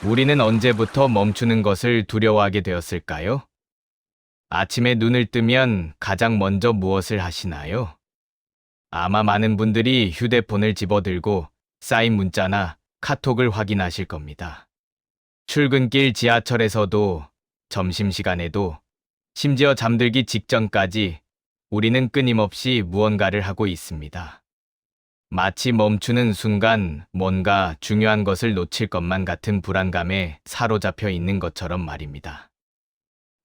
우리는 언제부터 멈추는 것을 두려워하게 되었을까요? 아침에 눈을 뜨면 가장 먼저 무엇을 하시나요? 아마 많은 분들이 휴대폰을 집어들고 쌓인 문자나 카톡을 확인하실 겁니다. 출근길 지하철에서도, 점심시간에도, 심지어 잠들기 직전까지 우리는 끊임없이 무언가를 하고 있습니다. 마치 멈추는 순간 뭔가 중요한 것을 놓칠 것만 같은 불안감에 사로잡혀 있는 것처럼 말입니다.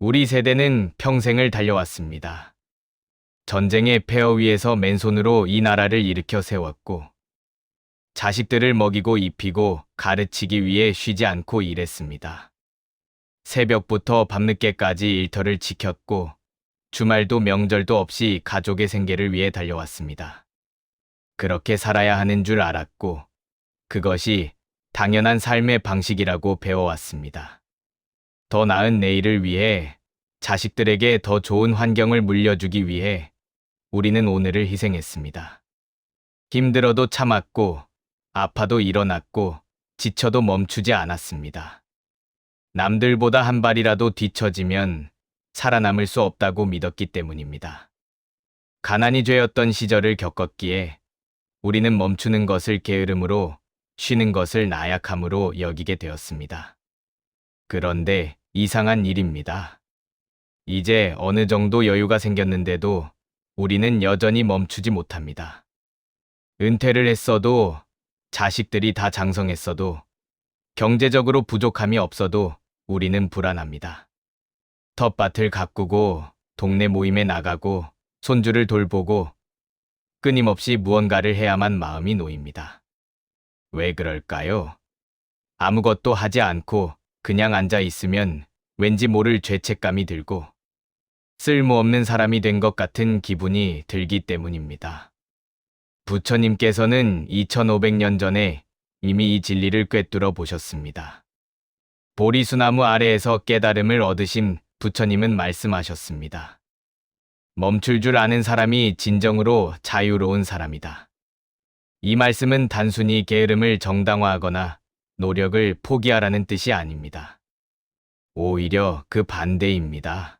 우리 세대는 평생을 달려왔습니다. 전쟁의 폐허 위에서 맨손으로 이 나라를 일으켜 세웠고, 자식들을 먹이고 입히고 가르치기 위해 쉬지 않고 일했습니다. 새벽부터 밤늦게까지 일터를 지켰고, 주말도 명절도 없이 가족의 생계를 위해 달려왔습니다. 그렇게 살아야 하는 줄 알았고, 그것이 당연한 삶의 방식이라고 배워왔습니다. 더 나은 내일을 위해, 자식들에게 더 좋은 환경을 물려주기 위해 우리는 오늘을 희생했습니다. 힘들어도 참았고, 아파도 일어났고, 지쳐도 멈추지 않았습니다. 남들보다 한 발이라도 뒤처지면 살아남을 수 없다고 믿었기 때문입니다. 가난이 죄였던 시절을 겪었기에 우리는 멈추는 것을 게으름으로, 쉬는 것을 나약함으로 여기게 되었습니다. 그런데 이상한 일입니다. 이제 어느 정도 여유가 생겼는데도 우리는 여전히 멈추지 못합니다. 은퇴를 했어도, 자식들이 다 장성했어도, 경제적으로 부족함이 없어도 우리는 불안합니다. 텃밭을 가꾸고, 동네 모임에 나가고, 손주를 돌보고, 끊임없이 무언가를 해야만 마음이 놓입니다. 왜 그럴까요? 아무것도 하지 않고 그냥 앉아 있으면 왠지 모를 죄책감이 들고, 쓸모없는 사람이 된 것 같은 기분이 들기 때문입니다. 부처님께서는 2500년 전에 이미 이 진리를 꿰뚫어 보셨습니다. 보리수나무 아래에서 깨달음을 얻으신 부처님은 말씀하셨습니다. 멈출 줄 아는 사람이 진정으로 자유로운 사람이다. 이 말씀은 단순히 게으름을 정당화하거나 노력을 포기하라는 뜻이 아닙니다. 오히려 그 반대입니다.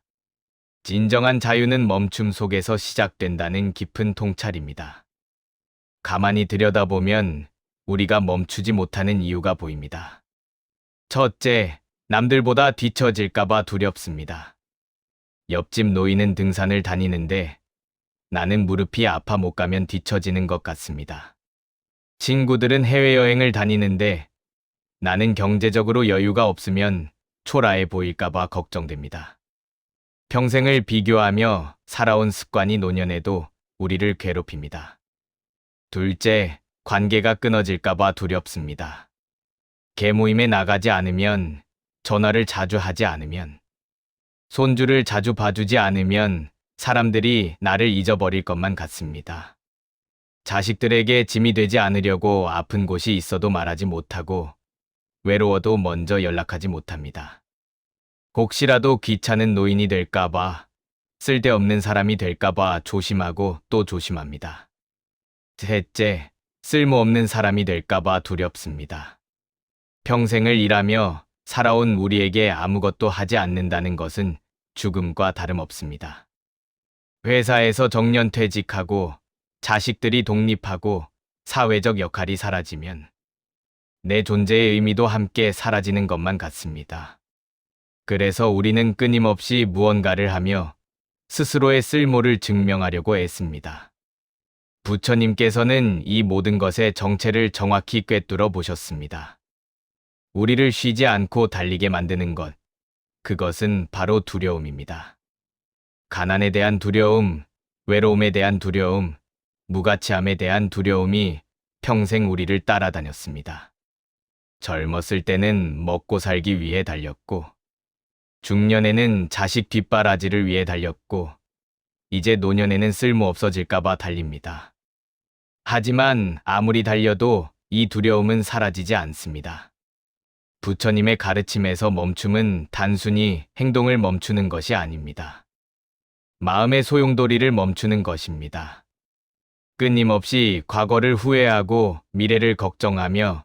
진정한 자유는 멈춤 속에서 시작된다는 깊은 통찰입니다. 가만히 들여다보면 우리가 멈추지 못하는 이유가 보입니다. 첫째, 남들보다 뒤처질까봐 두렵습니다. 옆집 노인은 등산을 다니는데 나는 무릎이 아파 못 가면 뒤처지는 것 같습니다. 친구들은 해외여행을 다니는데 나는 경제적으로 여유가 없으면 초라해 보일까봐 걱정됩니다. 평생을 비교하며 살아온 습관이 노년에도 우리를 괴롭힙니다. 둘째, 관계가 끊어질까봐 두렵습니다. 개모임에 나가지 않으면, 전화를 자주 하지 않으면, 손주를 자주 봐주지 않으면 사람들이 나를 잊어버릴 것만 같습니다. 자식들에게 짐이 되지 않으려고 아픈 곳이 있어도 말하지 못하고, 외로워도 먼저 연락하지 못합니다. 혹시라도 귀찮은 노인이 될까봐, 쓸데없는 사람이 될까봐 조심하고 또 조심합니다. 셋째, 쓸모없는 사람이 될까봐 두렵습니다. 평생을 일하며 살아온 우리에게 아무것도 하지 않는다는 것은 죽음과 다름없습니다. 회사에서 정년퇴직하고 자식들이 독립하고 사회적 역할이 사라지면 내 존재의 의미도 함께 사라지는 것만 같습니다. 그래서 우리는 끊임없이 무언가를 하며 스스로의 쓸모를 증명하려고 애씁니다. 부처님께서는 이 모든 것의 정체를 정확히 꿰뚫어 보셨습니다. 우리를 쉬지 않고 달리게 만드는 것, 그것은 바로 두려움입니다. 가난에 대한 두려움, 외로움에 대한 두려움, 무가치함에 대한 두려움이 평생 우리를 따라다녔습니다. 젊었을 때는 먹고 살기 위해 달렸고, 중년에는 자식 뒷바라지를 위해 달렸고, 이제 노년에는 쓸모 없어질까봐 달립니다. 하지만 아무리 달려도 이 두려움은 사라지지 않습니다. 부처님의 가르침에서 멈춤은 단순히 행동을 멈추는 것이 아닙니다. 마음의 소용돌이를 멈추는 것입니다. 끊임없이 과거를 후회하고 미래를 걱정하며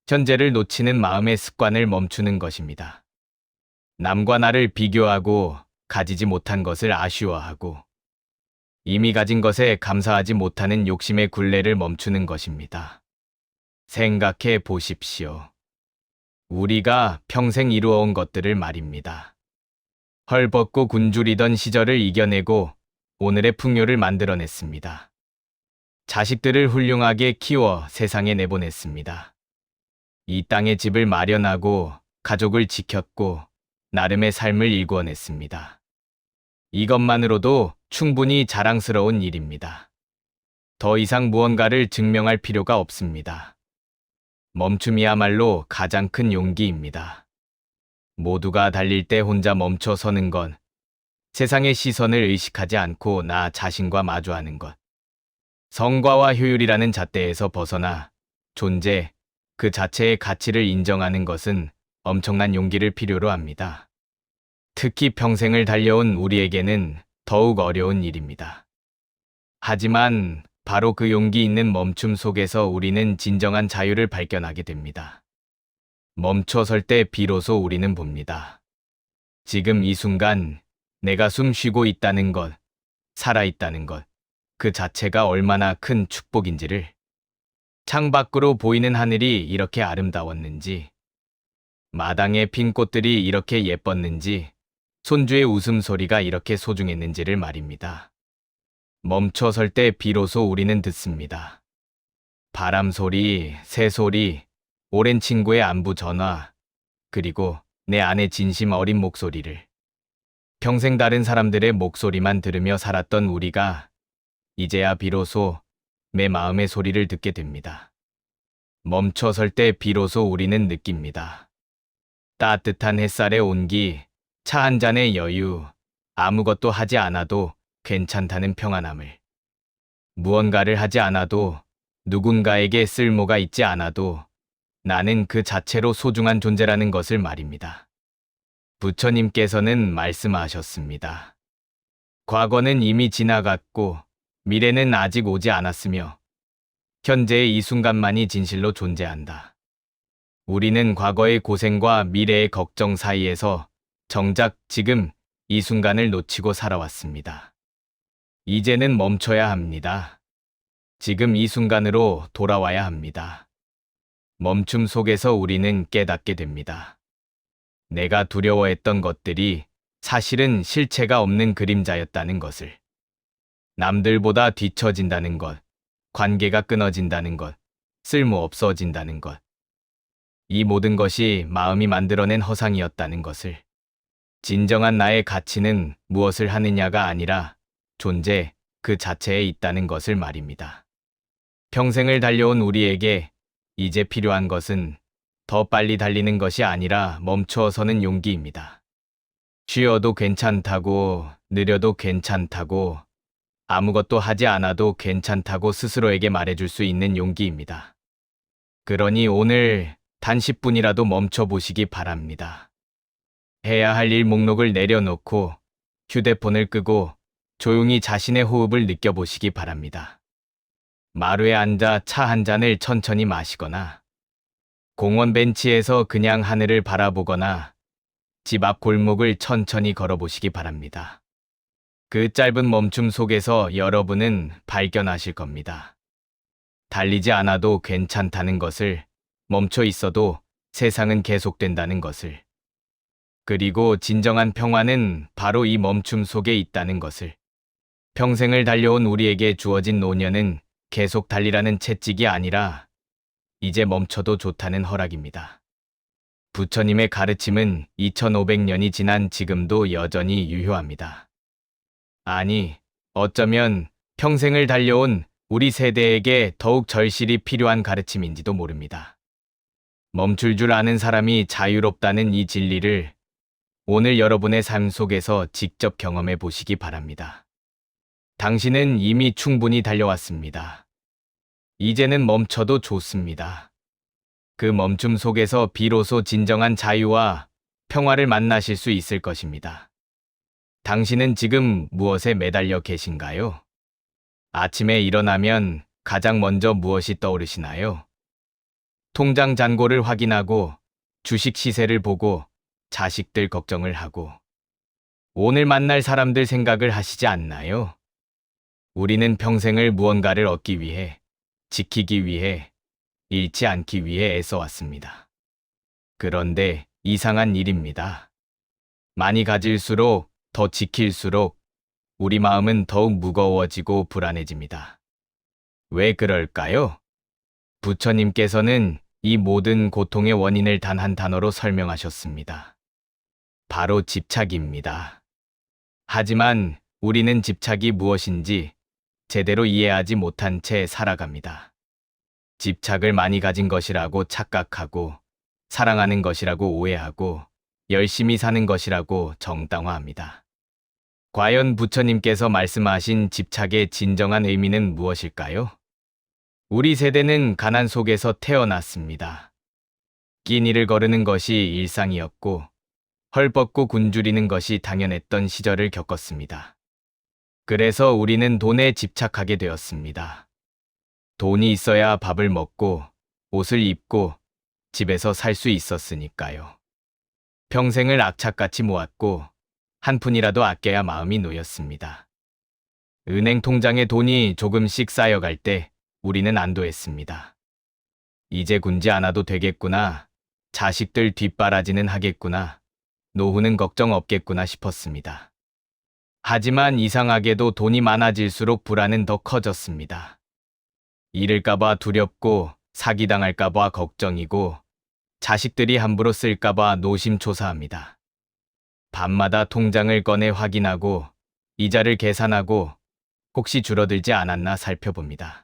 현재를 놓치는 마음의 습관을 멈추는 것입니다. 남과 나를 비교하고 가지지 못한 것을 아쉬워하고 이미 가진 것에 감사하지 못하는 욕심의 굴레를 멈추는 것입니다. 생각해 보십시오. 우리가 평생 이루어온 것들을 말입니다. 헐벗고 굶주리던 시절을 이겨내고 오늘의 풍요를 만들어냈습니다. 자식들을 훌륭하게 키워 세상에 내보냈습니다. 이 땅에 집을 마련하고 가족을 지켰고 나름의 삶을 일궈냈습니다. 이것만으로도 충분히 자랑스러운 일입니다. 더 이상 무언가를 증명할 필요가 없습니다. 멈춤이야말로 가장 큰 용기입니다. 모두가 달릴 때 혼자 멈춰 서는 건 세상의 시선을 의식하지 않고 나 자신과 마주하는 것. 성과와 효율이라는 잣대에서 벗어나 존재, 그 자체의 가치를 인정하는 것은 엄청난 용기를 필요로 합니다. 특히 평생을 달려온 우리에게는 더욱 어려운 일입니다. 하지만 바로 그 용기 있는 멈춤 속에서 우리는 진정한 자유를 발견하게 됩니다. 멈춰 설 때 비로소 우리는 봅니다. 지금 이 순간 내가 숨 쉬고 있다는 것, 살아있다는 것, 그 자체가 얼마나 큰 축복인지를. 창밖으로 보이는 하늘이 이렇게 아름다웠는지, 마당에 핀 꽃들이 이렇게 예뻤는지, 손주의 웃음소리가 이렇게 소중했는지를 말입니다. 멈춰 설 때 비로소 우리는 듣습니다. 바람 소리, 새 소리, 오랜 친구의 안부 전화, 그리고 내 안의 진심 어린 목소리를. 평생 다른 사람들의 목소리만 들으며 살았던 우리가 이제야 비로소 내 마음의 소리를 듣게 됩니다. 멈춰 설 때 비로소 우리는 느낍니다. 따뜻한 햇살의 온기, 차 한 잔의 여유, 아무것도 하지 않아도 괜찮다는 평안함을. 무언가를 하지 않아도, 누군가에게 쓸모가 있지 않아도 나는 그 자체로 소중한 존재라는 것을 말입니다. 부처님께서는 말씀하셨습니다. 과거는 이미 지나갔고 미래는 아직 오지 않았으며 현재의 이 순간만이 진실로 존재한다. 우리는 과거의 고생과 미래의 걱정 사이에서 정작 지금 이 순간을 놓치고 살아왔습니다. 이제는 멈춰야 합니다. 지금 이 순간으로 돌아와야 합니다. 멈춤 속에서 우리는 깨닫게 됩니다. 내가 두려워했던 것들이 사실은 실체가 없는 그림자였다는 것을. 남들보다 뒤처진다는 것, 관계가 끊어진다는 것, 쓸모 없어진다는 것. 이 모든 것이 마음이 만들어낸 허상이었다는 것을. 진정한 나의 가치는 무엇을 하느냐가 아니라 존재 그 자체에 있다는 것을 말입니다. 평생을 달려온 우리에게 이제 필요한 것은 더 빨리 달리는 것이 아니라 멈춰 서는 용기입니다. 쉬어도 괜찮다고, 느려도 괜찮다고, 아무것도 하지 않아도 괜찮다고 스스로에게 말해줄 수 있는 용기입니다. 그러니 오늘 단 10분이라도 멈춰 보시기 바랍니다. 해야 할 일 목록을 내려놓고 휴대폰을 끄고 조용히 자신의 호흡을 느껴보시기 바랍니다. 마루에 앉아 차 한 잔을 천천히 마시거나 공원 벤치에서 그냥 하늘을 바라보거나 집 앞 골목을 천천히 걸어보시기 바랍니다. 그 짧은 멈춤 속에서 여러분은 발견하실 겁니다. 달리지 않아도 괜찮다는 것을, 멈춰 있어도 세상은 계속된다는 것을. 그리고 진정한 평화는 바로 이 멈춤 속에 있다는 것을. 평생을 달려온 우리에게 주어진 노년은 계속 달리라는 채찍이 아니라 이제 멈춰도 좋다는 허락입니다. 부처님의 가르침은 2500년이 지난 지금도 여전히 유효합니다. 아니, 어쩌면 평생을 달려온 우리 세대에게 더욱 절실히 필요한 가르침인지도 모릅니다. 멈출 줄 아는 사람이 자유롭다는 이 진리를 오늘 여러분의 삶 속에서 직접 경험해 보시기 바랍니다. 당신은 이미 충분히 달려왔습니다. 이제는 멈춰도 좋습니다. 그 멈춤 속에서 비로소 진정한 자유와 평화를 만나실 수 있을 것입니다. 당신은 지금 무엇에 매달려 계신가요? 아침에 일어나면 가장 먼저 무엇이 떠오르시나요? 통장 잔고를 확인하고 주식 시세를 보고 자식들 걱정을 하고 오늘 만날 사람들 생각을 하시지 않나요? 우리는 평생을 무언가를 얻기 위해, 지키기 위해, 잃지 않기 위해 애써왔습니다. 그런데 이상한 일입니다. 많이 가질수록, 더 지킬수록 우리 마음은 더욱 무거워지고 불안해집니다. 왜 그럴까요? 부처님께서는 이 모든 고통의 원인을 단 한 단어로 설명하셨습니다. 바로 집착입니다. 하지만 우리는 집착이 무엇인지 제대로 이해하지 못한 채 살아갑니다. 집착을 많이 가진 것이라고 착각하고, 사랑하는 것이라고 오해하고, 열심히 사는 것이라고 정당화합니다. 과연 부처님께서 말씀하신 집착의 진정한 의미는 무엇일까요? 우리 세대는 가난 속에서 태어났습니다. 끼니를 거르는 것이 일상이었고, 헐벗고 굶주리는 것이 당연했던 시절을 겪었습니다. 그래서 우리는 돈에 집착하게 되었습니다. 돈이 있어야 밥을 먹고, 옷을 입고, 집에서 살 수 있었으니까요. 평생을 악착같이 모았고, 한 푼이라도 아껴야 마음이 놓였습니다. 은행 통장에 돈이 조금씩 쌓여갈 때, 우리는 안도했습니다. 이제 굶지 않아도 되겠구나. 자식들 뒷바라지는 하겠구나. 노후는 걱정 없겠구나 싶었습니다. 하지만 이상하게도 돈이 많아질수록 불안은 더 커졌습니다. 잃을까봐 두렵고 사기당할까봐 걱정이고 자식들이 함부로 쓸까봐 노심초사합니다. 밤마다 통장을 꺼내 확인하고 이자를 계산하고 혹시 줄어들지 않았나 살펴봅니다.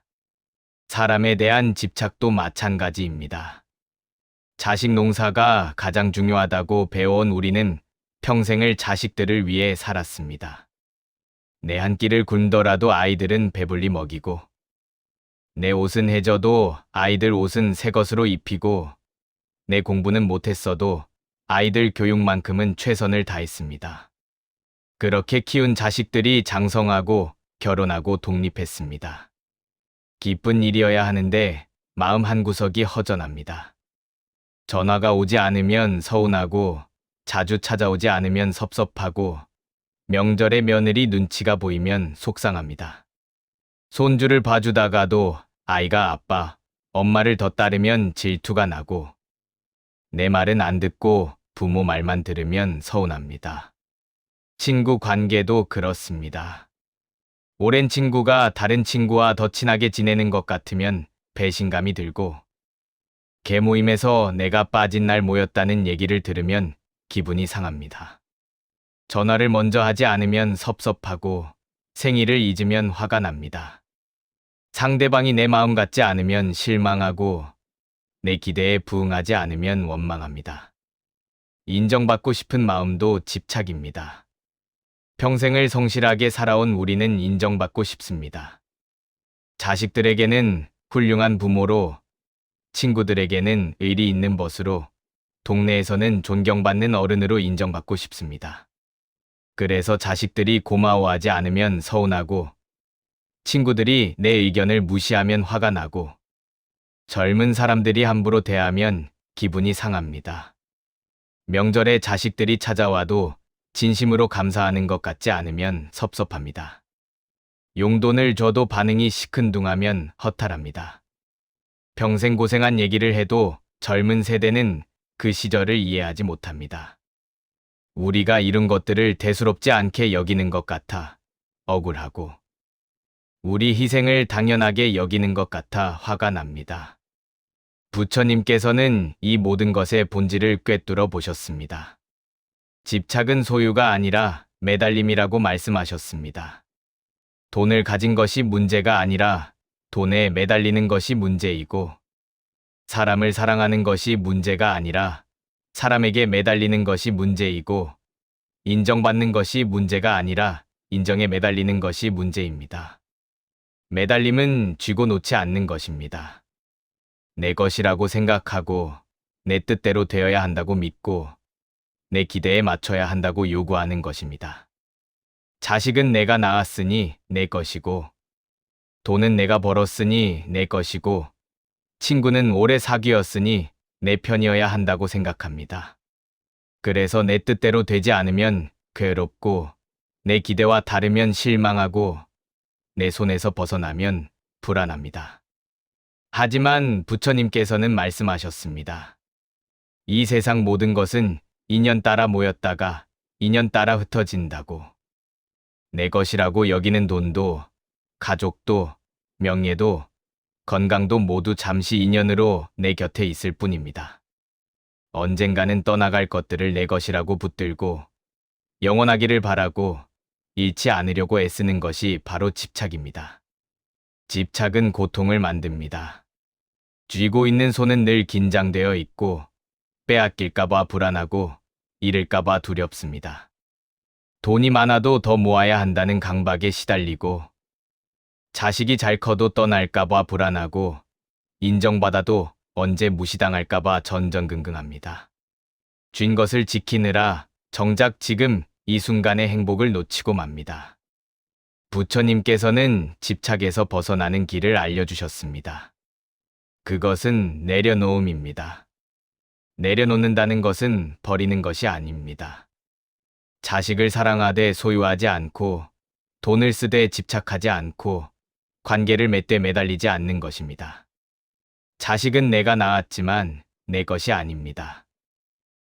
사람에 대한 집착도 마찬가지입니다. 자식 농사가 가장 중요하다고 배워온 우리는 평생을 자식들을 위해 살았습니다. 내 한 끼를 굶더라도 아이들은 배불리 먹이고, 내 옷은 해져도 아이들 옷은 새 것으로 입히고, 내 공부는 못했어도 아이들 교육만큼은 최선을 다했습니다. 그렇게 키운 자식들이 장성하고 결혼하고 독립했습니다. 기쁜 일이어야 하는데 마음 한구석이 허전합니다. 전화가 오지 않으면 서운하고 자주 찾아오지 않으면 섭섭하고 명절에 며느리 눈치가 보이면 속상합니다. 손주를 봐주다가도 아이가 아빠, 엄마를 더 따르면 질투가 나고 내 말은 안 듣고 부모 말만 들으면 서운합니다. 친구 관계도 그렇습니다. 오랜 친구가 다른 친구와 더 친하게 지내는 것 같으면 배신감이 들고 개 모임에서 내가 빠진 날 모였다는 얘기를 들으면 기분이 상합니다. 전화를 먼저 하지 않으면 섭섭하고 생일을 잊으면 화가 납니다. 상대방이 내 마음 같지 않으면 실망하고 내 기대에 부응하지 않으면 원망합니다. 인정받고 싶은 마음도 집착입니다. 평생을 성실하게 살아온 우리는 인정받고 싶습니다. 자식들에게는 훌륭한 부모로, 친구들에게는 의리 있는 벗으로, 동네에서는 존경받는 어른으로 인정받고 싶습니다. 그래서 자식들이 고마워하지 않으면 서운하고, 친구들이 내 의견을 무시하면 화가 나고, 젊은 사람들이 함부로 대하면 기분이 상합니다. 명절에 자식들이 찾아와도 진심으로 감사하는 것 같지 않으면 섭섭합니다. 용돈을 줘도 반응이 시큰둥하면 허탈합니다. 평생 고생한 얘기를 해도 젊은 세대는 그 시절을 이해하지 못합니다. 우리가 이룬 것들을 대수롭지 않게 여기는 것 같아 억울하고 우리 희생을 당연하게 여기는 것 같아 화가 납니다. 부처님께서는 이 모든 것의 본질을 꿰뚫어 보셨습니다. 집착은 소유가 아니라 매달림이라고 말씀하셨습니다. 돈을 가진 것이 문제가 아니라 돈에 매달리는 것이 문제이고, 사람을 사랑하는 것이 문제가 아니라 사람에게 매달리는 것이 문제이고, 인정받는 것이 문제가 아니라 인정에 매달리는 것이 문제입니다. 매달림은 쥐고 놓지 않는 것입니다. 내 것이라고 생각하고 내 뜻대로 되어야 한다고 믿고 내 기대에 맞춰야 한다고 요구하는 것입니다. 자식은 내가 낳았으니 내 것이고 돈은 내가 벌었으니 내 것이고 친구는 오래 사귀었으니 내 편이어야 한다고 생각합니다. 그래서 내 뜻대로 되지 않으면 괴롭고, 내 기대와 다르면 실망하고, 내 손에서 벗어나면 불안합니다. 하지만 부처님께서는 말씀하셨습니다. 이 세상 모든 것은 인연 따라 모였다가 인연 따라 흩어진다고. 내 것이라고 여기는 돈도, 가족도, 명예도, 건강도 모두 잠시 인연으로 내 곁에 있을 뿐입니다. 언젠가는 떠나갈 것들을 내 것이라고 붙들고 영원하기를 바라고 잃지 않으려고 애쓰는 것이 바로 집착입니다. 집착은 고통을 만듭니다. 쥐고 있는 손은 늘 긴장되어 있고 빼앗길까봐 불안하고 잃을까봐 두렵습니다. 돈이 많아도 더 모아야 한다는 강박에 시달리고 자식이 잘 커도 떠날까봐 불안하고 인정받아도 언제 무시당할까봐 전전긍긍합니다. 쥔 것을 지키느라 정작 지금 이 순간의 행복을 놓치고 맙니다. 부처님께서는 집착에서 벗어나는 길을 알려주셨습니다. 그것은 내려놓음입니다. 내려놓는다는 것은 버리는 것이 아닙니다. 자식을 사랑하되 소유하지 않고 돈을 쓰되 집착하지 않고 관계를 맺되 매달리지 않는 것입니다. 자식은 내가 낳았지만 내 것이 아닙니다.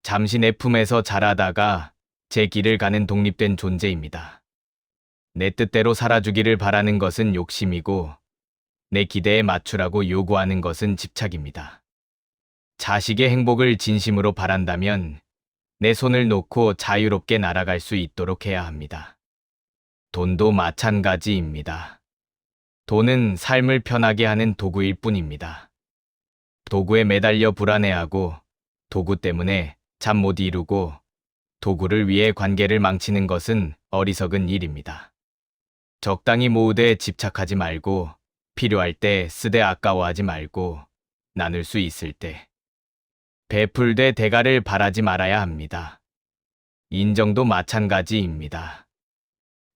잠시 내 품에서 자라다가 제 길을 가는 독립된 존재입니다. 내 뜻대로 살아주기를 바라는 것은 욕심이고 내 기대에 맞추라고 요구하는 것은 집착입니다. 자식의 행복을 진심으로 바란다면 내 손을 놓고 자유롭게 날아갈 수 있도록 해야 합니다. 돈도 마찬가지입니다. 돈은 삶을 편하게 하는 도구일 뿐입니다. 도구에 매달려 불안해하고 도구 때문에 잠 못 이루고 도구를 위해 관계를 망치는 것은 어리석은 일입니다. 적당히 모으되 집착하지 말고 필요할 때 쓰되 아까워하지 말고 나눌 수 있을 때 베풀되 대가를 바라지 말아야 합니다. 인정도 마찬가지입니다.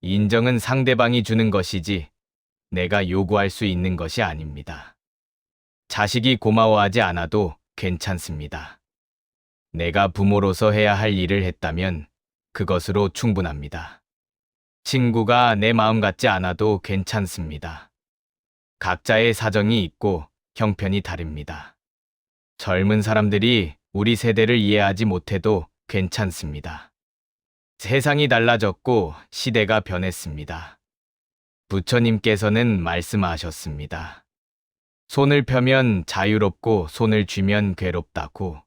인정은 상대방이 주는 것이지 내가 요구할 수 있는 것이 아닙니다. 자식이 고마워하지 않아도 괜찮습니다. 내가 부모로서 해야 할 일을 했다면 그것으로 충분합니다. 친구가 내 마음 같지 않아도 괜찮습니다. 각자의 사정이 있고 형편이 다릅니다. 젊은 사람들이 우리 세대를 이해하지 못해도 괜찮습니다. 세상이 달라졌고 시대가 변했습니다. 부처님께서는 말씀하셨습니다. 손을 펴면 자유롭고 손을 쥐면 괴롭다고.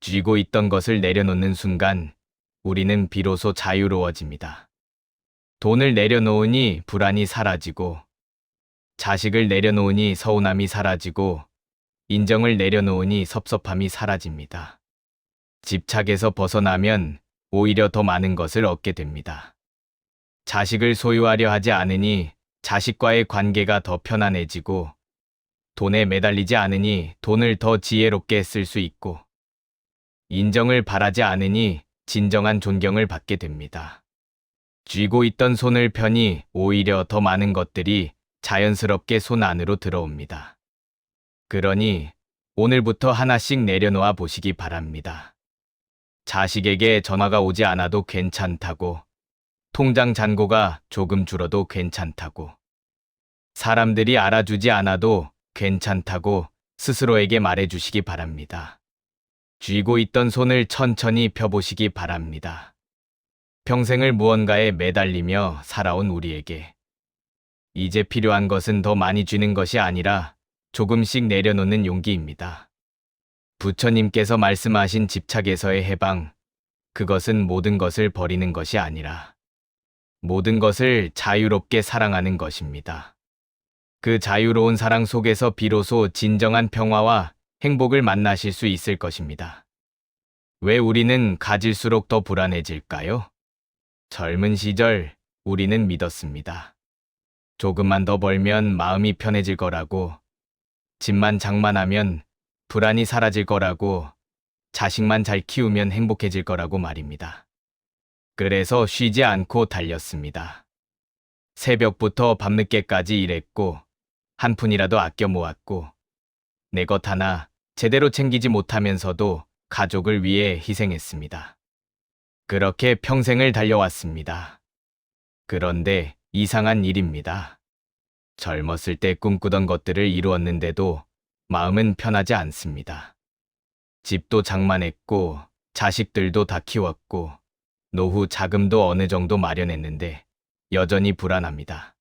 쥐고 있던 것을 내려놓는 순간 우리는 비로소 자유로워집니다. 돈을 내려놓으니 불안이 사라지고 자식을 내려놓으니 서운함이 사라지고 인정을 내려놓으니 섭섭함이 사라집니다. 집착에서 벗어나면 오히려 더 많은 것을 얻게 됩니다. 자식을 소유하려 하지 않으니 자식과의 관계가 더 편안해지고 돈에 매달리지 않으니 돈을 더 지혜롭게 쓸 수 있고 인정을 바라지 않으니 진정한 존경을 받게 됩니다. 쥐고 있던 손을 펴니 오히려 더 많은 것들이 자연스럽게 손 안으로 들어옵니다. 그러니 오늘부터 하나씩 내려놓아 보시기 바랍니다. 자식에게 전화가 오지 않아도 괜찮다고, 통장 잔고가 조금 줄어도 괜찮다고, 사람들이 알아주지 않아도 괜찮다고 스스로에게 말해주시기 바랍니다. 쥐고 있던 손을 천천히 펴보시기 바랍니다. 평생을 무언가에 매달리며 살아온 우리에게 이제 필요한 것은 더 많이 쥐는 것이 아니라 조금씩 내려놓는 용기입니다. 부처님께서 말씀하신 집착에서의 해방, 그것은 모든 것을 버리는 것이 아니라 모든 것을 자유롭게 사랑하는 것입니다. 그 자유로운 사랑 속에서 비로소 진정한 평화와 행복을 만나실 수 있을 것입니다. 왜 우리는 가질수록 더 불안해질까요? 젊은 시절 우리는 믿었습니다. 조금만 더 벌면 마음이 편해질 거라고, 집만 장만하면 불안이 사라질 거라고, 자식만 잘 키우면 행복해질 거라고 말입니다. 그래서 쉬지 않고 달렸습니다. 새벽부터 밤늦게까지 일했고, 한 푼이라도 아껴 모았고, 내 것 하나 제대로 챙기지 못하면서도 가족을 위해 희생했습니다. 그렇게 평생을 달려왔습니다. 그런데 이상한 일입니다. 젊었을 때 꿈꾸던 것들을 이루었는데도 마음은 편하지 않습니다. 집도 장만했고, 자식들도 다 키웠고, 노후 자금도 어느 정도 마련했는데 여전히 불안합니다.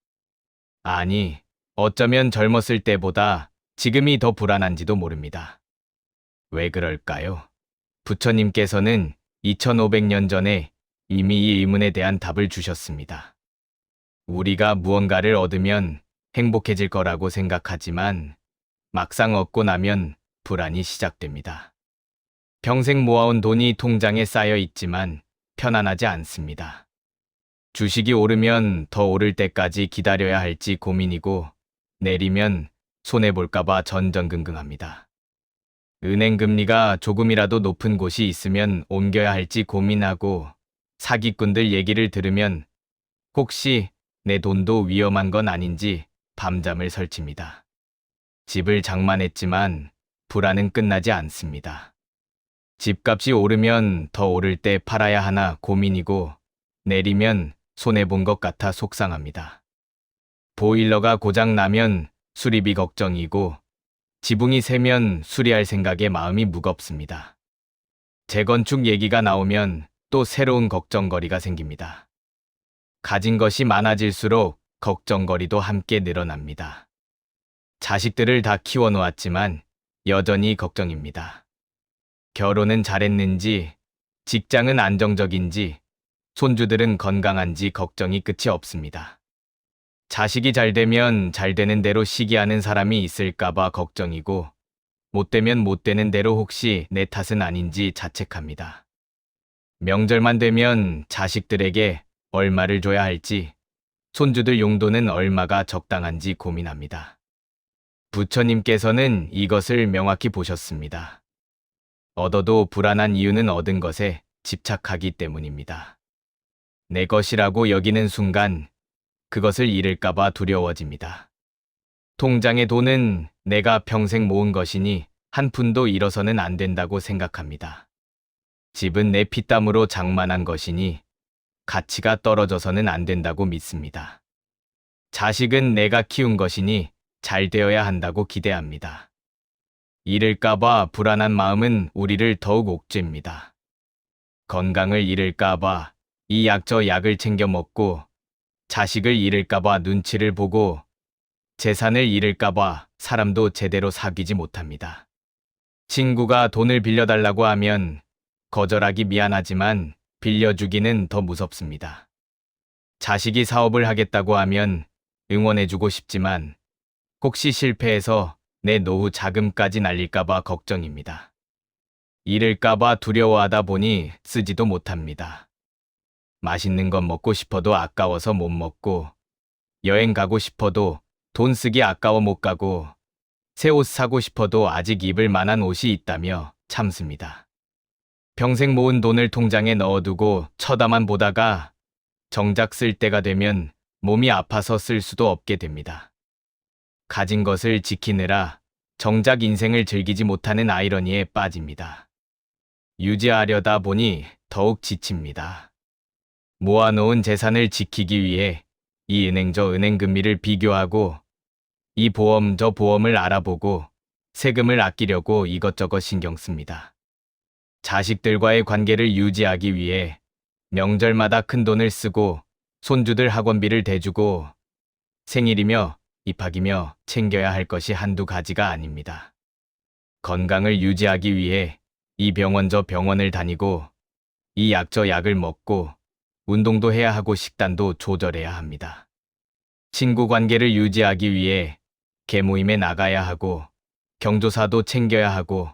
아니, 어쩌면 젊었을 때보다 지금이 더 불안한지도 모릅니다. 왜 그럴까요? 부처님께서는 2500년 전에 이미 이 의문에 대한 답을 주셨습니다. 우리가 무언가를 얻으면 행복해질 거라고 생각하지만 막상 얻고 나면 불안이 시작됩니다. 평생 모아온 돈이 통장에 쌓여 있지만 편안하지 않습니다. 주식이 오르면 더 오를 때까지 기다려야 할지 고민이고 내리면 손해볼까봐 전전긍긍합니다. 은행 금리가 조금이라도 높은 곳이 있으면 옮겨야 할지 고민하고 사기꾼들 얘기를 들으면 혹시 내 돈도 위험한 건 아닌지 밤잠을 설칩니다. 집을 장만했지만 불안은 끝나지 않습니다. 집값이 오르면 더 오를 때 팔아야 하나 고민이고 내리면 손해본 것 같아 속상합니다. 보일러가 고장 나면 수리비 걱정이고 지붕이 새면 수리할 생각에 마음이 무겁습니다. 재건축 얘기가 나오면 또 새로운 걱정거리가 생깁니다. 가진 것이 많아질수록 걱정거리도 함께 늘어납니다. 자식들을 다 키워놓았지만 여전히 걱정입니다. 결혼은 잘했는지, 직장은 안정적인지, 손주들은 건강한지 걱정이 끝이 없습니다. 자식이 잘 되면 잘 되는 대로 시기하는 사람이 있을까봐 걱정이고, 못 되면 못 되는 대로 혹시 내 탓은 아닌지 자책합니다. 명절만 되면 자식들에게 얼마를 줘야 할지, 손주들 용돈은 얼마가 적당한지 고민합니다. 부처님께서는 이것을 명확히 보셨습니다. 얻어도 불안한 이유는 얻은 것에 집착하기 때문입니다. 내 것이라고 여기는 순간 그것을 잃을까봐 두려워집니다. 통장의 돈은 내가 평생 모은 것이니 한 푼도 잃어서는 안 된다고 생각합니다. 집은 내 피땀으로 장만한 것이니 가치가 떨어져서는 안 된다고 믿습니다. 자식은 내가 키운 것이니 잘 되어야 한다고 기대합니다. 잃을까봐 불안한 마음은 우리를 더욱 옥죄입니다. 건강을 잃을까봐 이 약 저 약을 챙겨 먹고 자식을 잃을까봐 눈치를 보고 재산을 잃을까봐 사람도 제대로 사귀지 못합니다. 친구가 돈을 빌려달라고 하면 거절하기 미안하지만 빌려주기는 더 무섭습니다. 자식이 사업을 하겠다고 하면 응원해주고 싶지만 혹시 실패해서 내 노후 자금까지 날릴까봐 걱정입니다. 잃을까봐 두려워하다 보니 쓰지도 못합니다. 맛있는 건 먹고 싶어도 아까워서 못 먹고, 여행 가고 싶어도 돈 쓰기 아까워 못 가고, 새 옷 사고 싶어도 아직 입을 만한 옷이 있다며 참습니다. 평생 모은 돈을 통장에 넣어두고 쳐다만 보다가 정작 쓸 때가 되면 몸이 아파서 쓸 수도 없게 됩니다. 가진 것을 지키느라 정작 인생을 즐기지 못하는 아이러니에 빠집니다. 유지하려다 보니 더욱 지칩니다. 모아놓은 재산을 지키기 위해 이 은행 저 은행 금리를 비교하고 이 보험 저 보험을 알아보고 세금을 아끼려고 이것저것 신경 씁니다. 자식들과의 관계를 유지하기 위해 명절마다 큰 돈을 쓰고 손주들 학원비를 대주고 생일이며 입학이며 챙겨야 할 것이 한두 가지가 아닙니다. 건강을 유지하기 위해 이 병원 저 병원을 다니고 이 약 저 약을 먹고 운동도 해야 하고 식단도 조절해야 합니다. 친구 관계를 유지하기 위해 개모임에 나가야 하고 경조사도 챙겨야 하고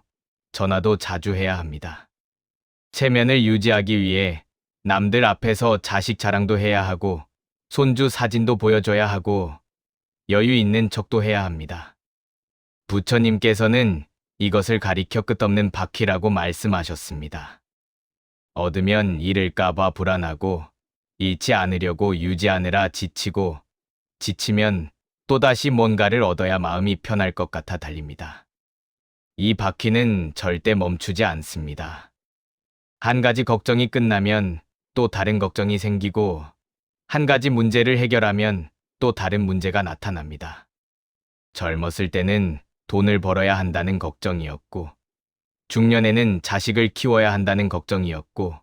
전화도 자주 해야 합니다. 체면을 유지하기 위해 남들 앞에서 자식 자랑도 해야 하고 손주 사진도 보여줘야 하고 여유 있는 척도 해야 합니다. 부처님께서는 이것을 가리켜 끝없는 바퀴라고 말씀하셨습니다. 얻으면 잃을까봐 불안하고 잃지 않으려고 유지하느라 지치고 지치면 또다시 뭔가를 얻어야 마음이 편할 것 같아 달립니다. 이 바퀴는 절대 멈추지 않습니다. 한 가지 걱정이 끝나면 또 다른 걱정이 생기고, 한 가지 문제를 해결하면 또 다른 문제가 나타납니다. 젊었을 때는 돈을 벌어야 한다는 걱정이었고, 중년에는 자식을 키워야 한다는 걱정이었고,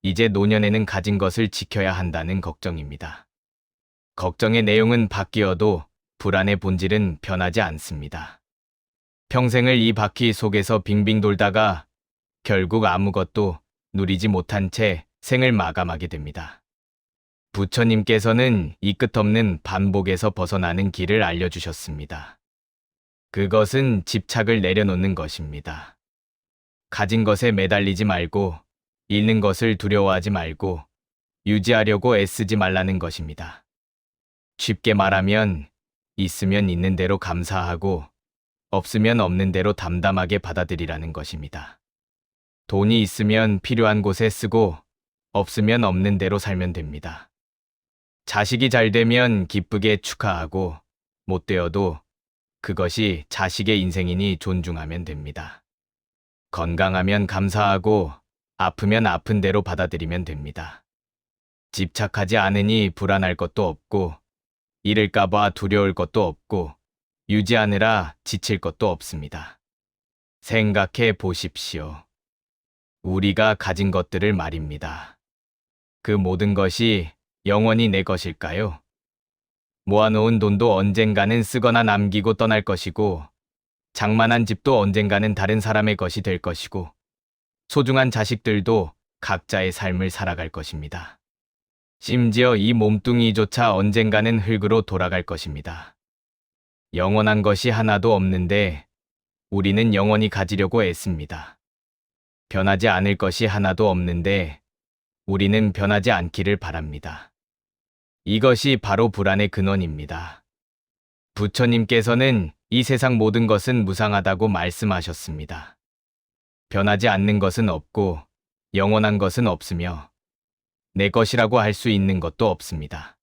이제 노년에는 가진 것을 지켜야 한다는 걱정입니다. 걱정의 내용은 바뀌어도 불안의 본질은 변하지 않습니다. 평생을 이 바퀴 속에서 빙빙 돌다가 결국 아무것도 누리지 못한 채 생을 마감하게 됩니다. 부처님께서는 이 끝없는 반복에서 벗어나는 길을 알려주셨습니다. 그것은 집착을 내려놓는 것입니다. 가진 것에 매달리지 말고, 잃는 것을 두려워하지 말고, 유지하려고 애쓰지 말라는 것입니다. 쉽게 말하면, 있으면 있는 대로 감사하고, 없으면 없는 대로 담담하게 받아들이라는 것입니다. 돈이 있으면 필요한 곳에 쓰고, 없으면 없는 대로 살면 됩니다. 자식이 잘 되면 기쁘게 축하하고, 못 되어도 그것이 자식의 인생이니 존중하면 됩니다. 건강하면 감사하고, 아프면 아픈 대로 받아들이면 됩니다. 집착하지 않으니 불안할 것도 없고, 잃을까봐 두려울 것도 없고, 유지하느라 지칠 것도 없습니다. 생각해 보십시오. 우리가 가진 것들을 말입니다. 그 모든 것이 영원히 내 것일까요? 모아놓은 돈도 언젠가는 쓰거나 남기고 떠날 것이고, 장만한 집도 언젠가는 다른 사람의 것이 될 것이고, 소중한 자식들도 각자의 삶을 살아갈 것입니다. 심지어 이 몸뚱이조차 언젠가는 흙으로 돌아갈 것입니다. 영원한 것이 하나도 없는데 우리는 영원히 가지려고 애씁니다. 변하지 않을 것이 하나도 없는데 우리는 변하지 않기를 바랍니다. 이것이 바로 불안의 근원입니다. 부처님께서는 이 세상 모든 것은 무상하다고 말씀하셨습니다. 변하지 않는 것은 없고 영원한 것은 없으며 내 것이라고 할 수 있는 것도 없습니다.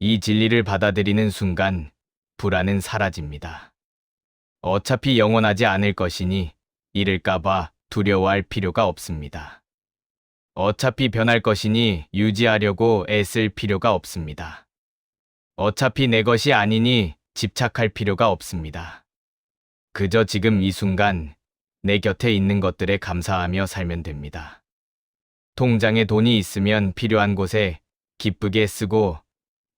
이 진리를 받아들이는 순간 불안은 사라집니다. 어차피 영원하지 않을 것이니 잃을까봐 두려워할 필요가 없습니다. 어차피 변할 것이니 유지하려고 애쓸 필요가 없습니다. 어차피 내 것이 아니니 집착할 필요가 없습니다. 그저 지금 이 순간 내 곁에 있는 것들에 감사하며 살면 됩니다. 통장에 돈이 있으면 필요한 곳에 기쁘게 쓰고,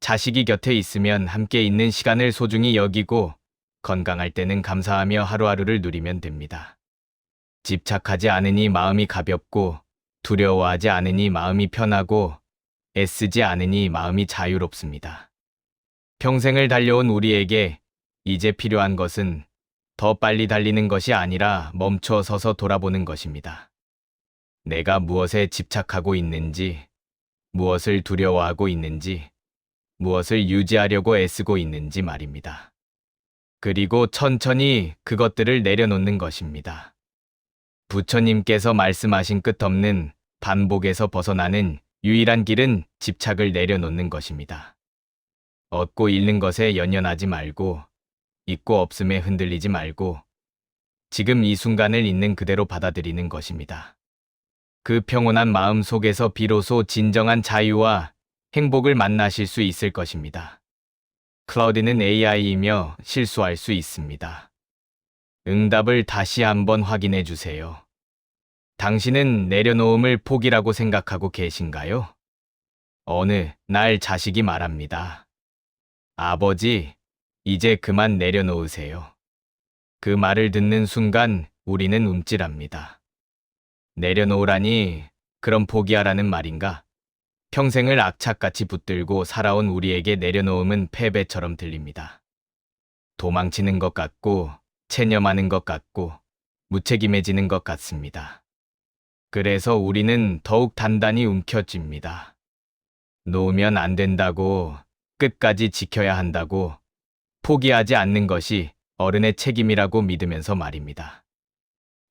자식이 곁에 있으면 함께 있는 시간을 소중히 여기고, 건강할 때는 감사하며 하루하루를 누리면 됩니다. 집착하지 않으니 마음이 가볍고, 두려워하지 않으니 마음이 편하고, 애쓰지 않으니 마음이 자유롭습니다. 평생을 달려온 우리에게 이제 필요한 것은 더 빨리 달리는 것이 아니라 멈춰 서서 돌아보는 것입니다. 내가 무엇에 집착하고 있는지, 무엇을 두려워하고 있는지, 무엇을 유지하려고 애쓰고 있는지 말입니다. 그리고 천천히 그것들을 내려놓는 것입니다. 부처님께서 말씀하신 끝없는 반복에서 벗어나는 유일한 길은 집착을 내려놓는 것입니다. 얻고 잃는 것에 연연하지 말고, 있고 없음에 흔들리지 말고, 지금 이 순간을 있는 그대로 받아들이는 것입니다. 그 평온한 마음 속에서 비로소 진정한 자유와 행복을 만나실 수 있을 것입니다. 클라우드는 AI이며 실수할 수 있습니다. 응답을 다시 한번 확인해 주세요. 당신은 내려놓음을 포기라고 생각하고 계신가요? 어느 날 자식이 말합니다. 아버지, 이제 그만 내려놓으세요. 그 말을 듣는 순간 우리는 움찔합니다. 내려놓으라니, 그럼 포기하라는 말인가? 평생을 악착같이 붙들고 살아온 우리에게 내려놓음은 패배처럼 들립니다. 도망치는 것 같고, 체념하는 것 같고, 무책임해지는 것 같습니다. 그래서 우리는 더욱 단단히 움켜쥡니다. 놓으면 안 된다고, 끝까지 지켜야 한다고, 포기하지 않는 것이 어른의 책임이라고 믿으면서 말입니다.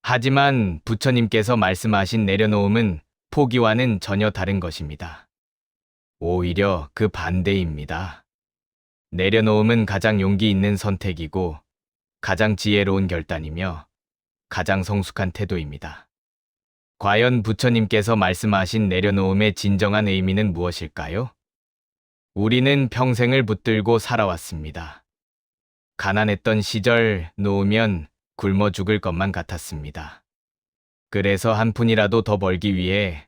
하지만 부처님께서 말씀하신 내려놓음은 포기와는 전혀 다른 것입니다. 오히려 그 반대입니다. 내려놓음은 가장 용기 있는 선택이고, 가장 지혜로운 결단이며 가장 성숙한 태도입니다. 과연 부처님께서 말씀하신 내려놓음의 진정한 의미는 무엇일까요? 우리는 평생을 붙들고 살아왔습니다. 가난했던 시절 놓으면 굶어 죽을 것만 같았습니다. 그래서 한 푼이라도 더 벌기 위해,